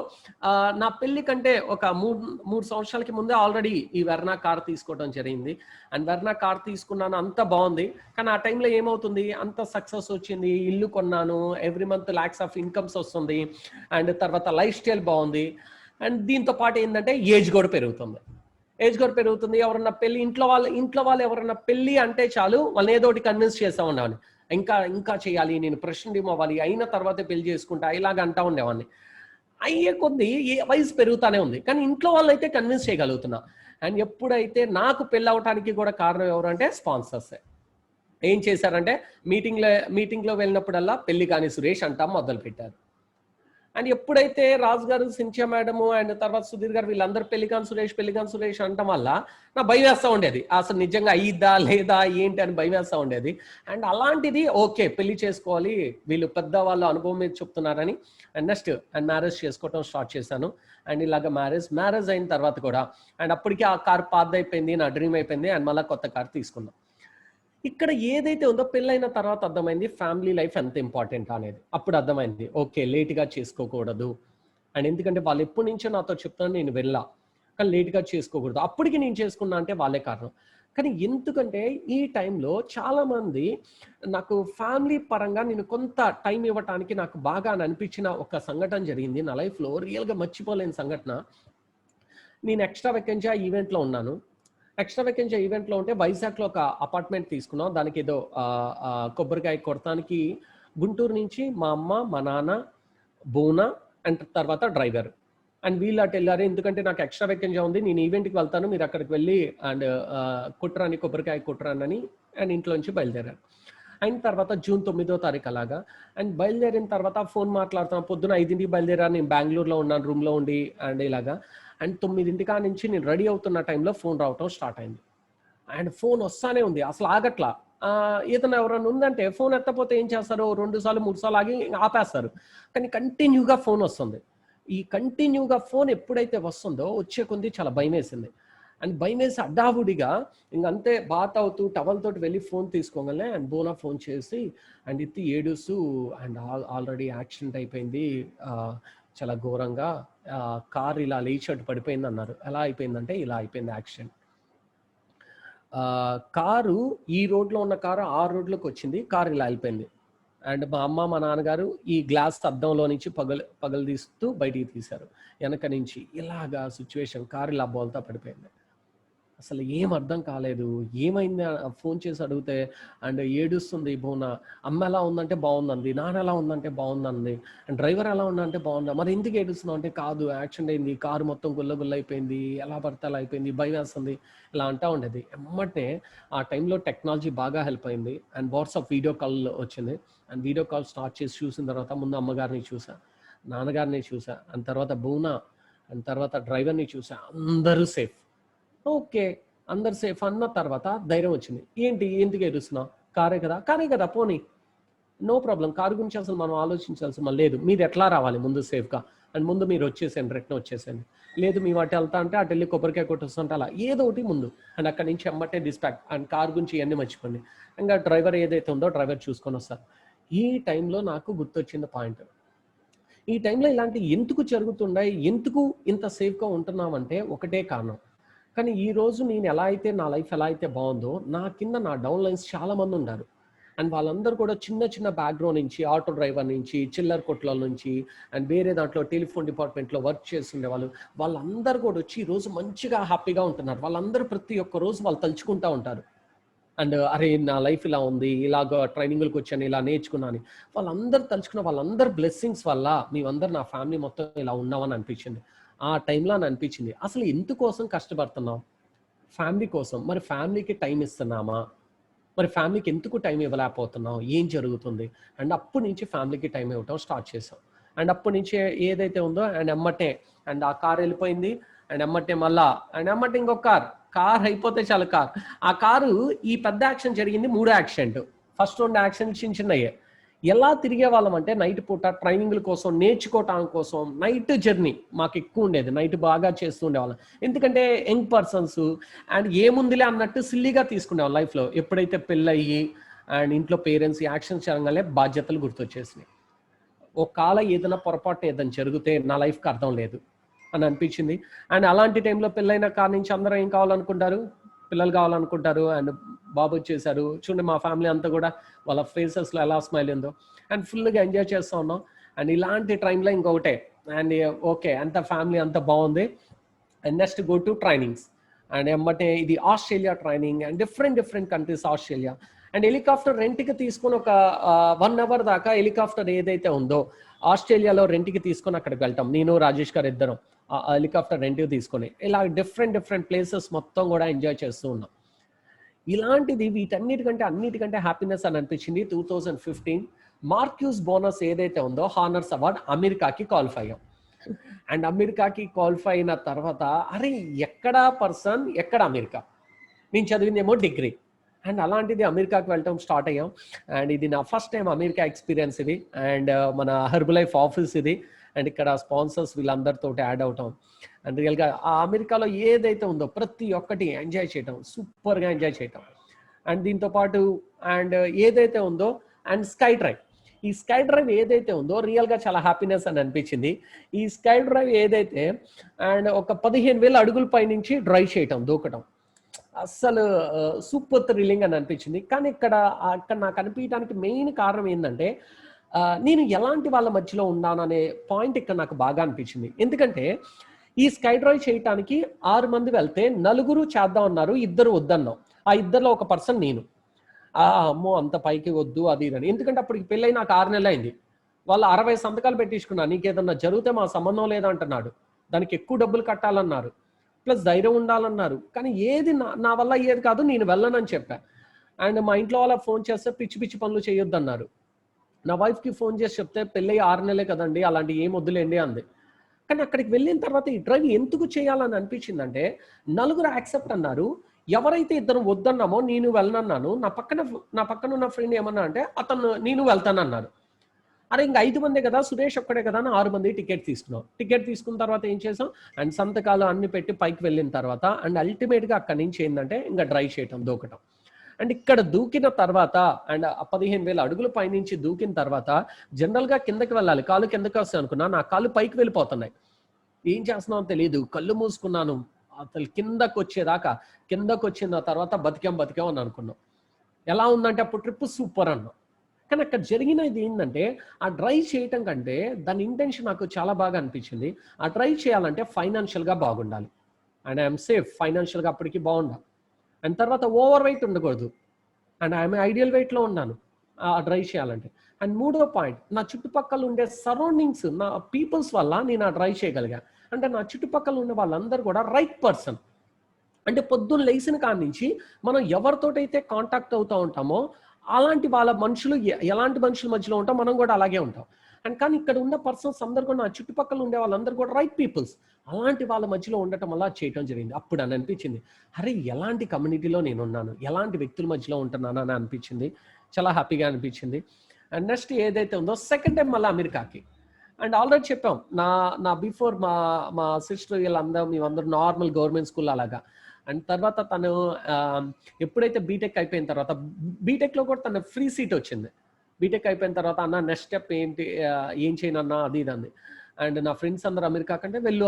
నా పెళ్లి కంటే ఒక మూడు సంవత్సరాలకి ముందే ఆల్రెడీ ఈ వెర్నా కార్ తీసుకోవడం జరిగింది. అండ్ వెర్నా కార్ తీసుకున్నాను, అంత బాగుంది. కానీ ఆ టైంలో ఏమవుతుంది, అంత సక్సెస్ వచ్చింది, ఇల్లు కొన్నాను, every month lakhs of incomes వస్తుంది, అండ్ తర్వాత లైఫ్ స్టైల్ బాగుంది. అండ్ దీంతో పాటు ఏంటంటే ఏజ్ కూడా పెరుగుతుంది. ఎవరన్నా పెళ్లి, ఇంట్లో వాళ్ళు ఎవరన్నా పెళ్లి అంటే చాలు వాళ్ళని ఏదో ఒకటి కన్విన్స్ చేస్తూ ఉండేవాడిని. ఇంకా చేయాలి, నేను ప్రెసిడెంట్ అవ్వాలి, అయిన తర్వాతే పెళ్లి చేసుకుంటా, ఇలాగ అంటా ఉండేవాడిని. అయ్యే కొద్ది వయసు పెరుగుతానే ఉంది, కానీ ఇంట్లో వాళ్ళైతే కన్విన్స్ చేయగలుగుతున్నా. అండ్ ఎప్పుడైతే నాకు పెళ్ళి అవడానికి కూడా కారణం ఎవరు అంటే స్పాన్సర్సే. ఏం చేశారంటే మీటింగ్లో వెళ్ళినప్పుడల్లా పెళ్లి కాని సురేష్ అంటా మొదలు పెట్టారు. అండ్ ఎప్పుడైతే రాజు గారు, సించియా మేడము అండ్ తర్వాత సుధీర్ గారు వీళ్ళందరూ పెళ్లికాన్ సురేష్ అంటాం వల్ల నా భయం వేస్తూ ఉండేది, అసలు నిజంగా అయ్యిద్దా లేదా ఏంటి అని భయం వేస్తూ ఉండేది. అండ్ అలాంటిది ఓకే పెళ్లి చేసుకోవాలి, వీళ్ళు పెద్దవాళ్ళు అనుభవం మీద చెప్తున్నారని అండ్ నెక్స్ట్ మ్యారేజ్ చేసుకోవటం స్టార్ట్ చేశాను. అండ్ ఇలాగ మ్యారేజ్ అయిన తర్వాత కూడా అండ్ అప్పటికి ఆ కార్ పాత్ అయిపోయింది, నా డ్రీమ్ అయిపోయింది, అండ్ మళ్ళీ కొత్త కార్ తీసుకున్నాం. ఇక్కడ ఏదైతే ఉందో పెళ్ళైన తర్వాత అర్థమైంది ఫ్యామిలీ లైఫ్ ఎంత ఇంపార్టెంట్ అనేది. అప్పుడు అర్థమైంది ఓకే లేట్గా చేసుకోకూడదు. అండ్ ఎందుకంటే వాళ్ళు ఎప్పటి నుంచో నాతో చెప్తాను, నేను కానీ లేట్గా చేసుకోకూడదు. అప్పటికి నేను చేసుకున్నా అంటే వాళ్ళే కారణం. కానీ ఎందుకంటే ఈ టైంలో చాలామంది నాకు ఫ్యామిలీ పరంగా నేను కొంత టైం ఇవ్వటానికి నాకు బాగా అనిపించిన ఒక సంఘటన జరిగింది నా లైఫ్లో, రియల్గా మర్చిపోలేని సంఘటన. నేను ఎక్స్ట్రా వెకెన్సీ ఈవెంట్లో ఉన్నాను. ఈవెంట్లో ఉంటే వైజాగ్లో ఒక అపార్ట్మెంట్ తీసుకున్నాం. దానికి ఏదో కొబ్బరికాయ కొడతానికి గుంటూరు నుంచి మా అమ్మ, మా నాన్న, బోనా అండ్ తర్వాత డ్రైవర్ అండ్ వీళ్ళు అటు వెళ్ళారు. ఎందుకంటే నాకు ఎక్స్ట్రా వెకెన్సీ ఉంది, నేను ఈవెంట్కి వెళ్తాను, మీరు అక్కడికి వెళ్ళి అండ్ కొబ్బరికాయ కుట్రానని అండ్ ఇంట్లో నుంచి బయలుదేరారు. అయిన తర్వాత జూన్ 9వ తారీఖు అలాగా. అండ్ బయలుదేరిన తర్వాత ఫోన్ మాట్లాడుతాను, పొద్దున 5ంటికి బయలుదేరాను, నేను బెంగళూరులో ఉన్నాను రూమ్లో ఉండి అండ్ ఇలాగా. అండ్ 9ంటికా నుంచి నేను రెడీ అవుతున్న టైంలో ఫోన్ రావటం స్టార్ట్ అయింది. అండ్ ఫోన్ వస్తానే ఉంది, అసలు ఆగట్లా. ఏదైనా ఎవరైనా ఉందంటే ఫోన్ ఎత్తపోతే ఏం చేస్తారు, 2 సార్లు 3 సార్లు ఆగి ఆపేస్తారు. కానీ కంటిన్యూగా ఫోన్ వస్తుంది. ఈ కంటిన్యూగా ఫోన్ ఎప్పుడైతే వస్తుందో వచ్చే కొద్ది చాలా భయం వేసింది. అండ్ భయం వేసి అడ్డావుడిగా ఇంకంతే బాత్ అవుతూ టవల్ తోటి వెళ్ళి ఫోన్ తీసుకోగలనే అండ్ బోనా ఫోన్ చేసి అండ్ ఎత్తి ఏడుస్తూ అండ్ ఆల్రెడీ యాక్సిడెంట్ అయిపోయింది, చాలా ఘోరంగా, కార్ ఇలా లేచట్టు పడిపోయింది అన్నారు. ఎలా అయిపోయిందంటే ఇలా అయిపోయింది యాక్సిడెంట్. కారు ఈ రోడ్లో ఉన్న కారు ఆ రోడ్లోకి వచ్చింది, కారు ఇలా అయిపోయింది. అండ్ మా అమ్మ మా నాన్నగారు ఈ గ్లాస్ అద్దంలో నుంచి పగలు తీస్తూ బయటికి తీశారు. వెనక నుంచి ఇలాగా సిచ్యువేషన్, కారు ఇలా బోల్తా పడిపోయింది. అసలు ఏం అర్థం కాలేదు, ఏమైంది ఫోన్ చేసి అడిగితే అండ్ ఏడుస్తుంది బోనా. అమ్మ ఎలా ఉందంటే బాగుందండి, నాన్న ఎలా ఉందంటే బాగుందండి, అండ్ డ్రైవర్ ఎలా ఉందంటే బాగుందా, మరి ఎందుకు ఏడుస్తున్నావు అంటే కాదు యాక్సిడెంట్ అయింది, కారు మొత్తం గుల్ల అయిపోయింది, ఎలా పడితే అలా అయిపోయింది, భయం వేస్తుంది, ఇలా అంటా ఉండేది. ఎమ్మటే ఆ టైంలో టెక్నాలజీ బాగా హెల్ప్ అయింది అండ్ వాట్సాప్ వీడియో కాల్ వచ్చింది. అండ్ వీడియో కాల్ స్టార్ట్ చేసి చూసిన తర్వాత ముందు అమ్మగారిని చూసా, నాన్నగారిని చూసా, అండ్ తర్వాత బోనా అండ్ తర్వాత డ్రైవర్ని చూసా, అందరూ సేఫ్. ఓకే అందరు సేఫ్ అన్న తర్వాత ధైర్యం వచ్చింది. ఏంటి ఎందుకు ఏడుస్తున్నావు? కారే కదా పోనీ, నో ప్రాబ్లం. కారు గురించి అసలు మనం ఆలోచించాల్సిన లేదు. మీరు ఎట్లా రావాలి ముందు సేఫ్గా, అండ్ ముందు మీరు వచ్చేసేయండి, రిటర్న్ వచ్చేసేయండి. లేదు మేము అటు వెళ్తా అంటే అటు వెళ్ళి కొబ్బరికాయ కొట్టొస్తుంటే అలా ఏదో ఒకటి ముందు, అండ్ అక్కడి నుంచి ఎమ్మటే డిస్పాక్ట్, అండ్ కార్ గురించి ఇవన్నీ మర్చిపోండి. ఇంకా డ్రైవర్ ఏదైతే ఉందో డ్రైవర్ చూసుకొని వస్తారు. ఈ టైంలో నాకు గుర్తొచ్చిన పాయింట్, ఈ టైంలో ఇలాంటి ఎందుకు జరుగుతున్నాయి, ఎందుకు ఇంత సేఫ్గా ఉంటున్నామంటే ఒకటే కారణం. కానీ ఈ రోజు నేను ఎలా అయితే నా లైఫ్ ఎలా అయితే బాగుందో, నా కింద నా డౌన్ లైన్స్ చాలా మంది ఉన్నారు. అండ్ వాళ్ళందరూ కూడా చిన్న బ్యాక్గ్రౌండ్ నుంచి, ఆటో డ్రైవర్ నుంచి, చిల్లర కొట్ల నుంచి, అండ్ వేరే దాంట్లో టెలిఫోన్ డిపార్ట్మెంట్లో వర్క్ చేస్తుండే వాళ్ళందరూ కూడా వచ్చి ఈరోజు మంచిగా హ్యాపీగా ఉంటున్నారు. వాళ్ళందరూ ప్రతి ఒక్క రోజు వాళ్ళు తలుచుకుంటూ ఉంటారు. అండ్ అరే నా లైఫ్ ఇలా ఉంది, ఇలాగ ట్రైనింగ్లకు వచ్చాను, ఇలా నేర్చుకున్నాను. వాళ్ళందరూ తలుచుకున్న వాళ్ళందరూ బ్లెస్సింగ్స్ వల్ల మేమందరూ నా ఫ్యామిలీ మొత్తం ఇలా ఉన్నామని అనిపించింది. ఆ టైంలో అని అనిపించింది, అసలు ఎందుకోసం కష్టపడుతున్నాం? ఫ్యామిలీ కోసం. మరి ఫ్యామిలీకి టైం ఇస్తున్నామా? మరి ఫ్యామిలీకి ఎందుకు టైం ఇవ్వలేకపోతున్నాం? ఏం జరుగుతుంది? అండ్ అప్పటి నుంచి ఫ్యామిలీకి టైం ఇవ్వటం స్టార్ట్ చేసాం. అండ్ అప్పటి నుంచి ఏదైతే ఉందో అండ్ ఎమ్మటే అండ్ ఆ కార్ వెళ్ళిపోయింది. అండ్ ఎమ్మటే మళ్ళా అండ్ ఎమ్మటే ఇంకొక కార్ అయిపోతే చాలు కార్. ఆ కారు ఈ పెద్ద యాక్షన్ జరిగింది 3 యాక్సిడెంట్. First 2 accident చిన్నయ్యే. ఎలా తిరిగే వాళ్ళం అంటే నైట్ పూట ట్రైనింగ్ల కోసం, నేర్చుకోవటానికి కోసం నైట్ జర్నీ మాకు ఎక్కువ ఉండేది. నైట్ బాగా చేస్తూ ఉండేవాళ్ళం. ఎందుకంటే యంగ్ పర్సన్స్ అండ్ ఏముందిలే అన్నట్టు సిల్లీగా తీసుకునేవాళ్ళం లైఫ్లో. ఎప్పుడైతే పెళ్ళయ్యి అండ్ ఇంట్లో పేరెంట్స్ యాక్షన్ చేయగానే బాధ్యతలు గుర్తొచ్చేసినాయి. ఒకవేళ ఏదైనా పొరపాటు ఏదైనా జరిగితే నా లైఫ్కి అర్థం లేదు అని అనిపించింది. అండ్ అలాంటి టైంలో పెళ్ళైన కాడ నుంచి అందరూ ఏం కావాలనుకుంటారు? పిల్లలు కావాలనుకుంటారు. అండ్ బాబు వచ్చేసారు. చూడండి మా ఫ్యామిలీ అంతా కూడా వాళ్ళ ఫేసెస్లో ఎలా స్మైల్ ఉందో, అండ్ ఫుల్గా ఎంజాయ్ చేస్తూ ఉన్నాం. అండ్ ఇలాంటి టైంలో ఇంకొకటే అండ్ ఓకే అంత ఫ్యామిలీ అంత బాగుంది. And next go to trainings. And ఎమ్మటే ఇది Australia training and different countries Australia. And helicopter రెంట్కి తీసుకొని ఒక 1 hour దాకా హెలికాప్టర్ ఏదైతే ఉందో ఆస్ట్రేలియాలో రెంట్కి తీసుకొని అక్కడికి వెళ్తాం. నేను రాజేష్ గారు ఇద్దరం హెలికాప్టర్ రెంట్కి తీసుకొని ఇలా డిఫరెంట్ ప్లేసెస్ మొత్తం కూడా ఎంజాయ్ చేస్తూ ఉన్నాం. ఇలాంటిది అన్నిటికంటే హ్యాపీనెస్ అని అనిపించింది 2015 మార్క్యూస్ బోనస్ ఏదైతే ఉందో హానర్స్ అవార్డ్ అమెరికాకి క్వాలిఫై అయ్యాం. అండ్ అమెరికాకి క్వాలిఫై అయిన తర్వాత అరే ఎక్కడ పర్సన్ ఎక్కడ అమెరికా, నేను చదివిందేమో డిగ్రీ. అండ్ అలాంటిది అమెరికాకి వెళ్ళటం స్టార్ట్ అయ్యాం. అండ్ ఇది నా ఫస్ట్ టైం అమెరికా ఎక్స్పీరియన్స్ ఇది. అండ్ మన హెర్బలైఫ్ ఆఫీస్ ఇది. అండ్ ఇక్కడ స్పాన్సర్స్ వీళ్ళందరితో యాడ్ అవటం అండ్ రియల్గా ఆ అమెరికాలో ఏదైతే ఉందో ప్రతి ఒక్కటి ఎంజాయ్ చేయటం, సూపర్గా ఎంజాయ్ చేయటం. అండ్ దీంతో పాటు అండ్ ఏదైతే ఉందో అండ్ స్కై డ్రైవ్, ఈ స్కై డ్రైవ్ ఏదైతే ఉందో రియల్గా చాలా హ్యాపీనెస్ అని అనిపించింది. ఈ స్కై డ్రైవ్ ఏదైతే అండ్ ఒక 15,000 అడుగుల పై నుంచి డ్రైవ్ చేయటం, దూకటం అస్సలు సూపర్ థ్రిల్లింగ్ అని అనిపించింది. కానీ ఇక్కడ నాకు అనిపించడానికి మెయిన్ కారణం ఏంటంటే నేను ఎలాంటి వాళ్ళ మధ్యలో ఉన్నాననే పాయింట్ ఇక్కడ నాకు బాగా అనిపించింది. ఎందుకంటే ఈ స్కై డ్రైవ్ చేయటానికి 6 మంది వెళ్తే 4 చేద్దాం అన్నారు, 2 వద్దన్నాం. ఆ 2లో ఒక పర్సన్ నేను. అమ్మో అంత పైకి వద్దు అది అని. ఎందుకంటే అప్పటికి పెళ్ళై నాకు 6 నెలలు అయింది. వాళ్ళు 60 సంతకాలు పెట్టించుకున్నా, నీకేదన్నా జరిగితే మా సంబంధం లేదంటున్నాడు, దానికి ఎక్కువ డబ్బులు కట్టాలన్నారు, ప్లస్ ధైర్యం ఉండాలన్నారు. కానీ ఏది నా వల్ల అయ్యేది కాదు, నేను వెళ్ళనని చెప్పా. అండ్ మా ఇంట్లో వాళ్ళకి ఫోన్ చేస్తే పిచ్చి పనులు చేయొద్దు అన్నారు. నా వైఫ్కి ఫోన్ చేసి చెప్తే పెళ్ళి 6 నెలలే కదండి, అలాంటి ఏం వద్దులేండి అంది. కానీ అక్కడికి వెళ్ళిన తర్వాత ఈ డ్రైవ్ ఎందుకు చేయాలని అనిపించిందంటే 4 యాక్సెప్ట్ అన్నారు. ఎవరైతే 2 వద్దన్నామో నేను వెళ్ళనన్నాను. నా పక్కన ఉన్న ఫ్రెండ్ ఏమన్నా అంటే అతను నేను వెళ్తానన్నారు. అరే ఇంకా 5 మందే కదా, సురేష్ ఒక్కడే కదా అని 6 మంది టికెట్ తీసుకున్నాం. టికెట్ తీసుకున్న తర్వాత ఏం చేసాం అండ్ సంతకాలు అన్ని పెట్టి పైకి వెళ్ళిన తర్వాత అండ్ అల్టిమేట్గా అక్కడి నుంచి ఏంటంటే ఇంకా డ్రైవ్ చేయటం, దూకటం. అండ్ ఇక్కడ దూకిన తర్వాత అండ్ 15,000 అడుగుల పైనుంచి దూకిన తర్వాత జనరల్గా కిందకి వెళ్ళాలి, కాలు కిందకి వస్తాయి అనుకున్నా, నా కాలు పైకి వెళ్ళిపోతున్నాయి. ఏం చేస్తున్నామో తెలియదు, కళ్ళు మూసుకున్నాను. అసలు కిందకు వచ్చిన తర్వాత బతికాం అని అనుకున్నాం. ఎలా ఉందంటే అప్పుడు ట్రిప్ సూపర్ అన్నాం. కానీ అక్కడ జరిగినది ఏంటంటే ఆ డ్రైవ్ చేయటం కంటే దాని ఇంటెన్షన్ నాకు చాలా బాగా అనిపించింది. ఆ డ్రైవ్ చేయాలంటే ఫైనాన్షియల్గా బాగుండాలి అండ్ ఐఎమ్ సేఫ్, ఫైనాన్షియల్గా అప్పటికి బాగుండాలి. అండ్ తర్వాత ఓవర్ వెయిట్ ఉండకూడదు అండ్ ఐఎమ్ ఐడియల్ వెయిట్లో ఉన్నాను ఆ డ్రైవ్ చేయాలంటే. అండ్ 3వ పాయింట్, నా చుట్టుపక్కల ఉండే సరౌండింగ్స్, నా పీపుల్స్ వల్ల నేను ఆ డ్రైవ్ చేయగలిగా. అంటే నా చుట్టుపక్కల ఉండే వాళ్ళందరూ కూడా రైట్ పర్సన్. అంటే పొద్దున్న లేచిన కాడి నుంచి మనం ఎవరితోటైతే కాంటాక్ట్ అవుతూ ఉంటామో అలాంటి వాళ్ళ మనుషులు, ఎలాంటి మనుషుల మధ్యలో ఉంటాం మనం కూడా అలాగే ఉంటాం. అండ్ కానీ ఇక్కడ ఉన్న పర్సన్స్ అందరు కూడా, నా చుట్టుపక్కల ఉండే వాళ్ళందరూ కూడా రైట్ పీపుల్స్. అలాంటి వాళ్ళ మధ్యలో ఉండటం వల్ల చేయటం జరిగింది. అప్పుడు అని అనిపించింది, అరే ఎలాంటి కమ్యూనిటీలో నేను ఉన్నాను, ఎలాంటి వ్యక్తుల మధ్యలో ఉంటున్నాను అని అనిపించింది. చాలా హ్యాపీగా అనిపించింది. అండ్ నెక్స్ట్ ఏదైతే ఉందో సెకండ్ టైం మళ్ళీ అమెరికాకి. అండ్ ఆల్రెడీ చెప్పాం, నా బిఫోర్ మా సిస్టర్ వీళ్ళందరూ మేమందరూ నార్మల్ గవర్నమెంట్ స్కూల్ అలాగా. అండ్ తర్వాత తను ఎప్పుడైతే బీటెక్ అయిపోయిన తర్వాత, బీటెక్లో కూడా తన ఫ్రీ సీట్ వచ్చింది. బీటెక్ అయిపోయిన తర్వాత అన్న నెక్స్ట్ స్టెప్ ఏంటి, ఏం చేయను అన్న అది ఇది అంది. అండ్ నా ఫ్రెండ్స్ అందరూ అమెరికా కంటే వెళ్ళు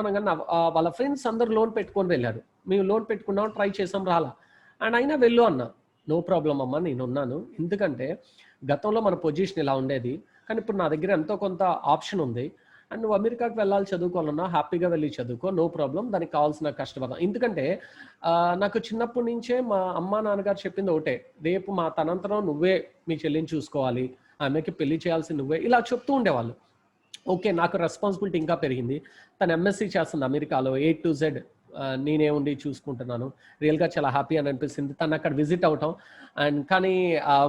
అనగానే వాళ్ళ ఫ్రెండ్స్ అందరూ లోన్ పెట్టుకొని వెళ్ళారు. మేము లోన్ పెట్టుకున్నాం, ట్రై చేసాం, రాలా. అండ్ అయినా వెళ్ళు అన్న. నో ప్రాబ్లం అమ్మ, నేను ఉన్నాను. ఎందుకంటే గతంలో మన పొజిషన్ ఇలా ఉండేది, కానీ ఇప్పుడు నా దగ్గర ఎంతో కొంత ఆప్షన్ ఉంది. అండ్ నువ్వు అమెరికాకి వెళ్ళాలి, చదువుకోవాలన్నా హ్యాపీగా వెళ్ళి చదువుకో, నో ప్రాబ్లం, దానికి కావాల్సిన కష్టపడదాం. ఎందుకంటే నాకు చిన్నప్పటి నుంచే మా అమ్మ నాన్నగారు చెప్పింది ఒకటే, రేపు మా తనంతరం నువ్వే మీ చెల్లిని చూసుకోవాలి, ఆమెకి పెళ్లి చేయాల్సి నువ్వే, ఇలా చెప్తూ ఉండేవాళ్ళు. ఓకే, నాకు రెస్పాన్సిబిలిటీ ఇంకా పెరిగింది. తను ఎంఎస్సీ చేస్తుంది అమెరికాలో, A to Z నేనే ఉండి చూసుకుంటున్నాను. రియల్గా చాలా హ్యాపీ అని అనిపిస్తుంది తను అక్కడ విజిట్ అవటం. అండ్ కానీ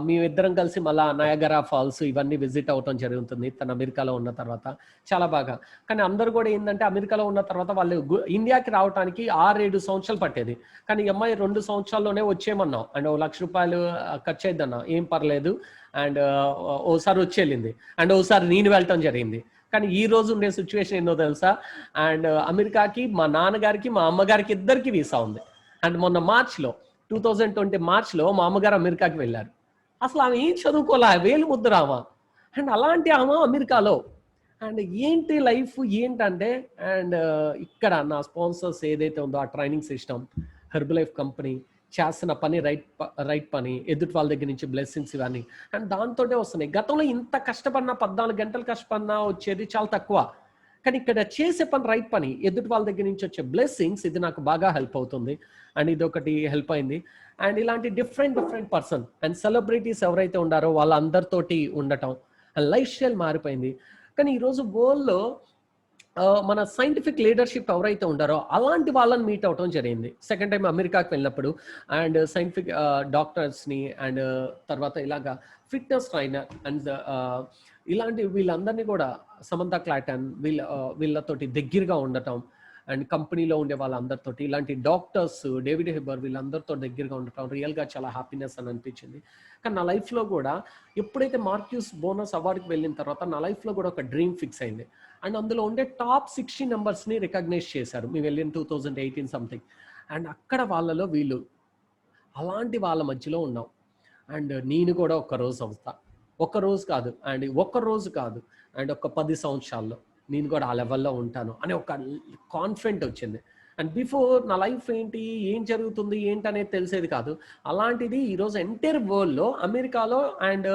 మేమిద్దరం కలిసి మళ్ళీ నయాగరా ఫాల్స్ ఇవన్నీ విజిట్ అవటం జరుగుతుంది తను అమెరికాలో ఉన్న తర్వాత, చాలా బాగా. కానీ అందరూ కూడా ఏంటంటే అమెరికాలో ఉన్న తర్వాత వాళ్ళు ఇండియాకి రావడానికి 6-7 సంవత్సరాలు పట్టేది. కానీ ఈ అమ్మాయి 2 సంవత్సరాల్లోనే వచ్చేయమన్నాం. అండ్ ₹1,00,000 ఖర్చు అయిద్దన్నా, ఏం పర్లేదు. అండ్ ఓసారి వచ్చేళ్ళింది, అండ్ ఓసారి నేను వెళ్ళటం జరిగింది. కానీ ఈ రోజు ఉండే సిచ్యువేషన్ ఏందో తెలుసా, అండ్ అమెరికాకి మా నాన్నగారికి మా అమ్మగారికి ఇద్దరికి వీసా ఉంది. అండ్ మొన్న 2020 మార్చ్లో మా అమ్మగారు అమెరికాకి వెళ్ళారు. అసలు ఆమె ఏం చదువుకోలే, వేలు ముద్దురామా. అండ్ అలాంటి ఆమె అమెరికాలో. అండ్ ఏంటి లైఫ్ ఏంటంటే, అండ్ ఇక్కడ నా స్పాన్సర్స్ ఏదైతే ఉందో ఆ training system, herbal life company చేస్తున్న పని రైట్ పని, ఎదుటి వాళ్ళ దగ్గర నుంచి బ్లెస్సింగ్స్ ఇవన్నీ, అండ్ దాంతోటే వస్తున్నాయి. గతంలో ఇంత కష్టపడినా 14 గంటలు కష్టపడినా వచ్చేది చాలా తక్కువ. కానీ ఇక్కడ చేసే పని రైట్ పని, ఎదుటి వాళ్ళ దగ్గర నుంచి వచ్చే బ్లెస్సింగ్స్, ఇది నాకు బాగా హెల్ప్ అవుతుంది. అండ్ ఇది ఒకటి హెల్ప్ అయింది. అండ్ ఇలాంటి డిఫరెంట్ పర్సన్ అండ్ సెలబ్రిటీస్ ఎవరైతే ఉండారో వాళ్ళందరితోటి ఉండటం, అండ్ లైఫ్ స్టైల్ మారిపోయింది. కానీ ఈరోజు వరల్డ్లో మన సైంటిఫిక్ లీడర్షిప్ ఎవరైతే ఉండారో అలాంటి వాళ్ళని మీట్ అవటం జరిగింది సెకండ్ టైం అమెరికాకి వెళ్ళినప్పుడు. అండ్ సైంటిఫిక్ డాక్టర్స్ని, అండ్ తర్వాత ఇలాగా ఫిట్నెస్ ట్రైనర్, అండ్ ఇలాంటి వీళ్ళందరినీ కూడా, సమంత క్లాటన్ వీళ్ళతోటి దగ్గరగా ఉండటం, అండ్ కంపెనీలో ఉండే వాళ్ళందరితోటి, ఇలాంటి డాక్టర్స్, డేవిడ్ హెబర్, వీళ్ళందరితో దగ్గరగా ఉండటం రియల్గా చాలా హ్యాపీనెస్ అని అనిపించింది. కానీ నా లైఫ్లో కూడా ఎప్పుడైతే మార్క్యూస్ బోనస్ అవార్డుకి వెళ్ళిన తర్వాత నా లైఫ్లో కూడా ఒక డ్రీమ్ ఫిక్స్ అయింది. అండ్ అందులో ఉండే టాప్ 60 నెంబర్స్ని రికగ్నైజ్ చేశారు. మేము వెళ్ళిన 2018 సంథింగ్. అండ్ అక్కడ వాళ్ళలో వీళ్ళు, అలాంటి వాళ్ళ మధ్యలో ఉన్నాం. అండ్ నేను కూడా ఒక్కరోజు అవుతా, ఒక్కరోజు కాదు, అండ్ ఒక్కరోజు కాదు, అండ్ ఒక 10 సంవత్సరాల్లో నేను కూడా ఆ లెవెల్లో ఉంటాను అనే ఒక కాన్ఫిడెంట్ వచ్చింది. అండ్ బిఫోర్ నా లైఫ్ ఏంటి, ఏం జరుగుతుంది ఏంటి అనేది తెలిసేది కాదు. అలాంటిది ఈరోజు ఎంటైర్ వరల్డ్లో, అమెరికాలో అండ్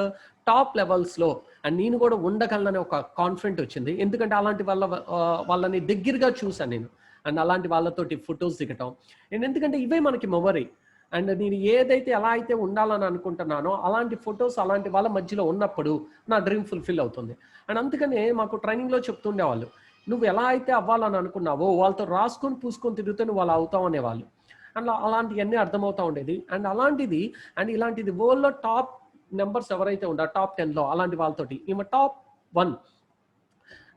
టాప్ లెవెల్స్లో అండ్ నేను కూడా ఉండగలననే ఒక కాన్ఫిడెంట్ వచ్చింది. ఎందుకంటే అలాంటి వాళ్ళని దగ్గరగా చూసాను నేను. అండ్ అలాంటి వాళ్ళతోటి ఫొటోస్ దిగటం, నేను ఎందుకంటే ఇవే మనకి మెమరీ. అండ్ నేను ఏదైతే ఎలా అయితే ఉండాలని అనుకుంటున్నానో అలాంటి ఫొటోస్ అలాంటి వాళ్ళ మధ్యలో ఉన్నప్పుడు నా డ్రీమ్ ఫుల్ఫిల్ అవుతుంది. అండ్ అందుకనే మాకు ట్రైనింగ్లో చెప్తుండేవాళ్ళు, నువ్వు ఎలా అయితే అవ్వాలని అనుకున్నావో వాళ్ళతో రాసుకొని పూసుకొని తిరిగితే నువ్వు అలా అవుతావు అనేవాళ్ళు. అండ్ అలాంటివన్నీ అర్థమవుతూ ఉండేది. అండ్ అలాంటిది, అండ్ ఇలాంటిది వరల్డ్లో టాప్ నెంబర్స్ ఎవరైతే ఉండారో టాప్ 10లో అలాంటి వాళ్ళతోటి ఈమె టాప్ 1.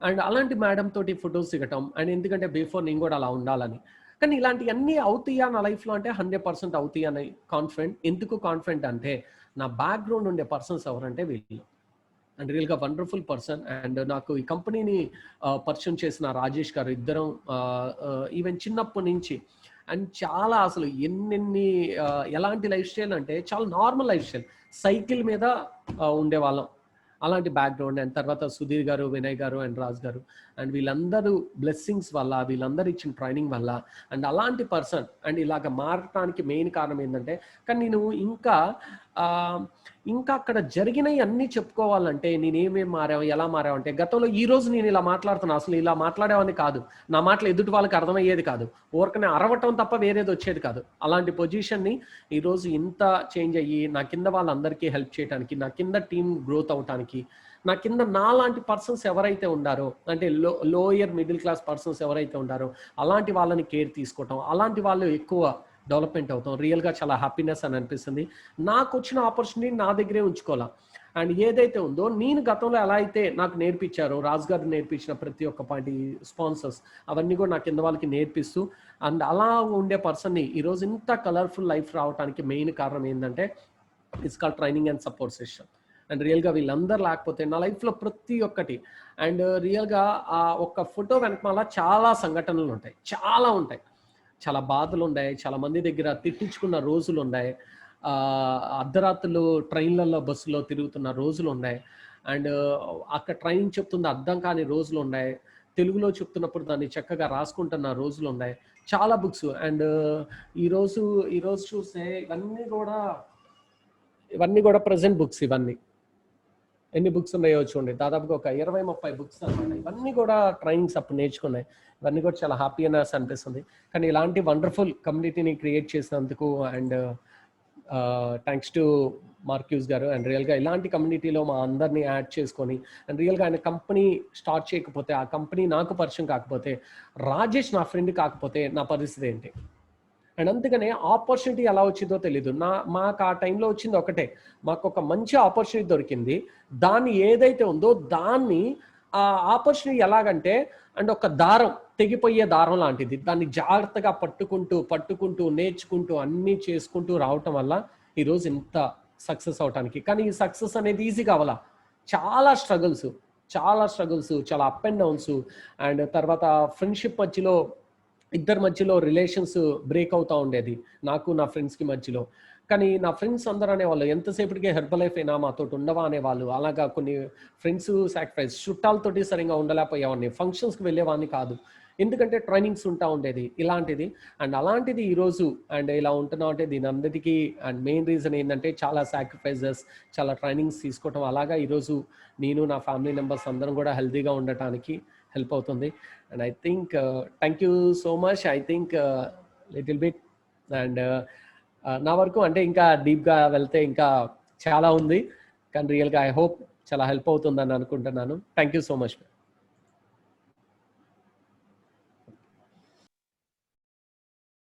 అండ్ అలాంటి మేడం తోటి ఫొటోస్ దిగటం, అండ్ ఎందుకంటే బిఫోర్ నేను కూడా అలా ఉండాలని. కానీ ఇలాంటివన్నీ అవుతాయా నా లైఫ్లో అంటే 100% అవుతాయి అనే కాన్ఫిడెంట్. ఎందుకు కాన్ఫిడెంట్ అంటే నా బ్యాక్గ్రౌండ్ ఉండే పర్సన్స్ ఎవరంటే వీళ్ళు. అండ్ రియల్గా వండర్ఫుల్ పర్సన్. అండ్ నాకు ఈ కంపెనీని పరిచయం చేసిన రాజేష్ గారు, ఇద్దరం ఈవెన్ చిన్నప్పటి నుంచి, అండ్ చాలా అసలు ఎలాంటి లైఫ్ స్టైల్ అంటే చాలా నార్మల్ లైఫ్ స్టైల్, సైకిల్ మీద ఉండేవాళ్ళం, అలాంటి బ్యాక్గ్రౌండ్. అండ్ తర్వాత సుధీర్ గారు, వినయ్ గారు, అండ్ రాజ్ గారు, అండ్ వీళ్ళందరూ బ్లెస్సింగ్స్ వల్ల, వీళ్ళందరూ ఇచ్చిన ట్రైనింగ్ వల్ల, అండ్ అలాంటి పర్సన్ అండ్ ఇలాగ మారటానికి మెయిన్ కారణం ఏంటంటే, కానీ నేను ఇంకా అక్కడ జరిగినవి అన్నీ చెప్పుకోవాలంటే నేనేమేమి మారావు, ఎలా మారావు అంటే, గతంలో ఈ రోజు నేను ఇలా మాట్లాడుతున్నాను, అసలు ఇలా మాట్లాడేవాడిని కాదు, నా మాటలు ఎదుటి వాళ్ళకి అర్థమయ్యేది కాదు, ఊరికనే అరవటం తప్ప వేరేది వచ్చేది కాదు. అలాంటి పొజిషన్ని ఈరోజు ఇంత చేంజ్ అయ్యి నా కింద వాళ్ళందరికీ హెల్ప్ చేయడానికి, నా కింద టీం గ్రోత్ అవడానికి, నా కింద నాలాంటి పర్సన్స్ ఎవరైతే ఉండారో, అంటే లోయర్ మిడిల్ క్లాస్ పర్సన్స్ ఎవరైతే ఉండారో అలాంటి వాళ్ళని కేర్ తీసుకోవటం, అలాంటి వాళ్ళు ఎక్కువ డెవలప్మెంట్ అవుతాం. రియల్గా చాలా హ్యాపీనెస్ అని అనిపిస్తుంది. నాకు వచ్చిన ఆపర్చునిటీ నా దగ్గరే ఉంచుకోవాలా. అండ్ ఏదైతే ఉందో నేను గతంలో ఎలా అయితే నాకు నేర్పించారో రాజు గారు నేర్పించిన ప్రతి ఒక్క పాటి స్పాన్సర్స్ అవన్నీ కూడా నా కింద వాళ్ళకి నేర్పిస్తూ అండ్ అలా ఉండే పర్సన్ని ఈరోజు ఇంత కలర్ఫుల్ లైఫ్ రావడానికి మెయిన్ కారణం ఏంటంటే it's call training and support session. And రియల్గా వీళ్ళందరూ లేకపోతే నా లైఫ్లో ప్రతి ఒక్కటి అండ్ రియల్గా ఆ ఒక్క ఫోటో వెనకమాల చాలా సంఘటనలు ఉంటాయి, చాలా ఉంటాయి, చాలా బాధలు ఉన్నాయి, చాలా మంది దగ్గర తిట్టించుకున్న రోజులు ఉన్నాయి, అర్ధరాత్రులు ట్రైన్లలో బస్సులో తిరుగుతున్న రోజులు ఉన్నాయి, అండ్ అక్కడ ట్రైన్ చెప్తుంది అర్థం కాని రోజులు ఉన్నాయి, తెలుగులో చెప్తున్నప్పుడు దాన్ని చక్కగా రాసుకుంటున్న రోజులు ఉన్నాయి, చాలా బుక్స్. అండ్ ఈరోజు చూస్తే ఇవన్నీ కూడా ప్రజెంట్ బుక్స్. ఎన్ని బుక్స్ ఉన్నాయో చూడండి, దాదాపుగా ఒక 20-30 బుక్స్ అనమాట. ఇవన్నీ కూడా ట్రైనింగ్స్ అప్పుడు నేర్చుకున్నాయి. ఇవన్నీ కూడా చాలా హ్యాపీనెస్ అనిపిస్తుంది. కానీ ఇలాంటి వండర్ఫుల్ కమ్యూనిటీని క్రియేట్ చేసినందుకు అండ్ థ్యాంక్స్ టు మార్క్యూస్ గారు. అండ్ రియల్గా ఇలాంటి కమ్యూనిటీలో మా అందరినీ యాడ్ చేసుకొని అండ్ రియల్గా ఆయన కంపెనీ స్టార్ట్ చేయకపోతే, ఆ కంపెనీ నాకు పరిచయం కాకపోతే, రాజేష్ నా ఫ్రెండ్ కాకపోతే నా పరిస్థితి ఏంటి? అండ్ అందుకనే ఆపర్చునిటీ ఎలా వచ్చిందో తెలీదు. మాకు ఆ టైంలో వచ్చింది ఒకటే, మాకు ఒక మంచి ఆపర్చునిటీ దొరికింది. దాన్ని ఏదైతే ఉందో దాన్ని ఆ ఆపర్చునిటీ ఎలాగంటే అండ్ ఒక దారం, తెగిపోయే దారం లాంటిది. దాన్ని జాగ్రత్తగా పట్టుకుంటూ నేర్చుకుంటూ అన్నీ చేసుకుంటూ రావటం వల్ల ఈరోజు ఇంత సక్సెస్ అవటానికి. కానీ ఈ సక్సెస్ అనేది ఈజీ కావాలా, చాలా స్ట్రగుల్స్, చాలా అప్ అండ్ డౌన్స్. అండ్ తర్వాత ఫ్రెండ్షిప్ మధ్యలో, ఇద్దరి మధ్యలో రిలేషన్స్ బ్రేక్ అవుతూ ఉండేది, నాకు నా ఫ్రెండ్స్కి మధ్యలో. కానీ నా ఫ్రెండ్స్ అందరూ అనేవాళ్ళు ఎంతసేపటికే హెర్బల్ లైఫ్ అయినా మాతో ఉండవా అనేవాళ్ళు. అలాగా కొన్ని ఫ్రెండ్స్ సాక్రిఫైస్, చుట్టాలతోటి సరిగ్గా ఉండలేకపోయేవాడిని, ఫంక్షన్స్కి వెళ్ళేవాడిని కాదు, ఎందుకంటే ట్రైనింగ్స్ ఉంటా ఉండేది ఇలాంటిది. అండ్ అలాంటిది ఈరోజు అండ్ ఇలా ఉంటున్నాం అంటే దీని అందరికీ అండ్ మెయిన్ రీజన్ ఏంటంటే చాలా సాక్రిఫైజెస్, చాలా ట్రైనింగ్స్ తీసుకోవటం. అలాగా ఈరోజు నేను నా ఫ్యామిలీ మెంబర్స్ అందరం కూడా హెల్తీగా ఉండటానికి హెల్ప్ అవుతుంది. And I think thank you so much. I think little bit and నా వరకు అంటే ఇంకా డీప్గా వెళ్తే ఇంకా చాలా ఉంది, కానీ రియల్గా ఐ హోప్ చాలా హెల్ప్ అవుతుందని అనుకుంటున్నాను. Thank you so much.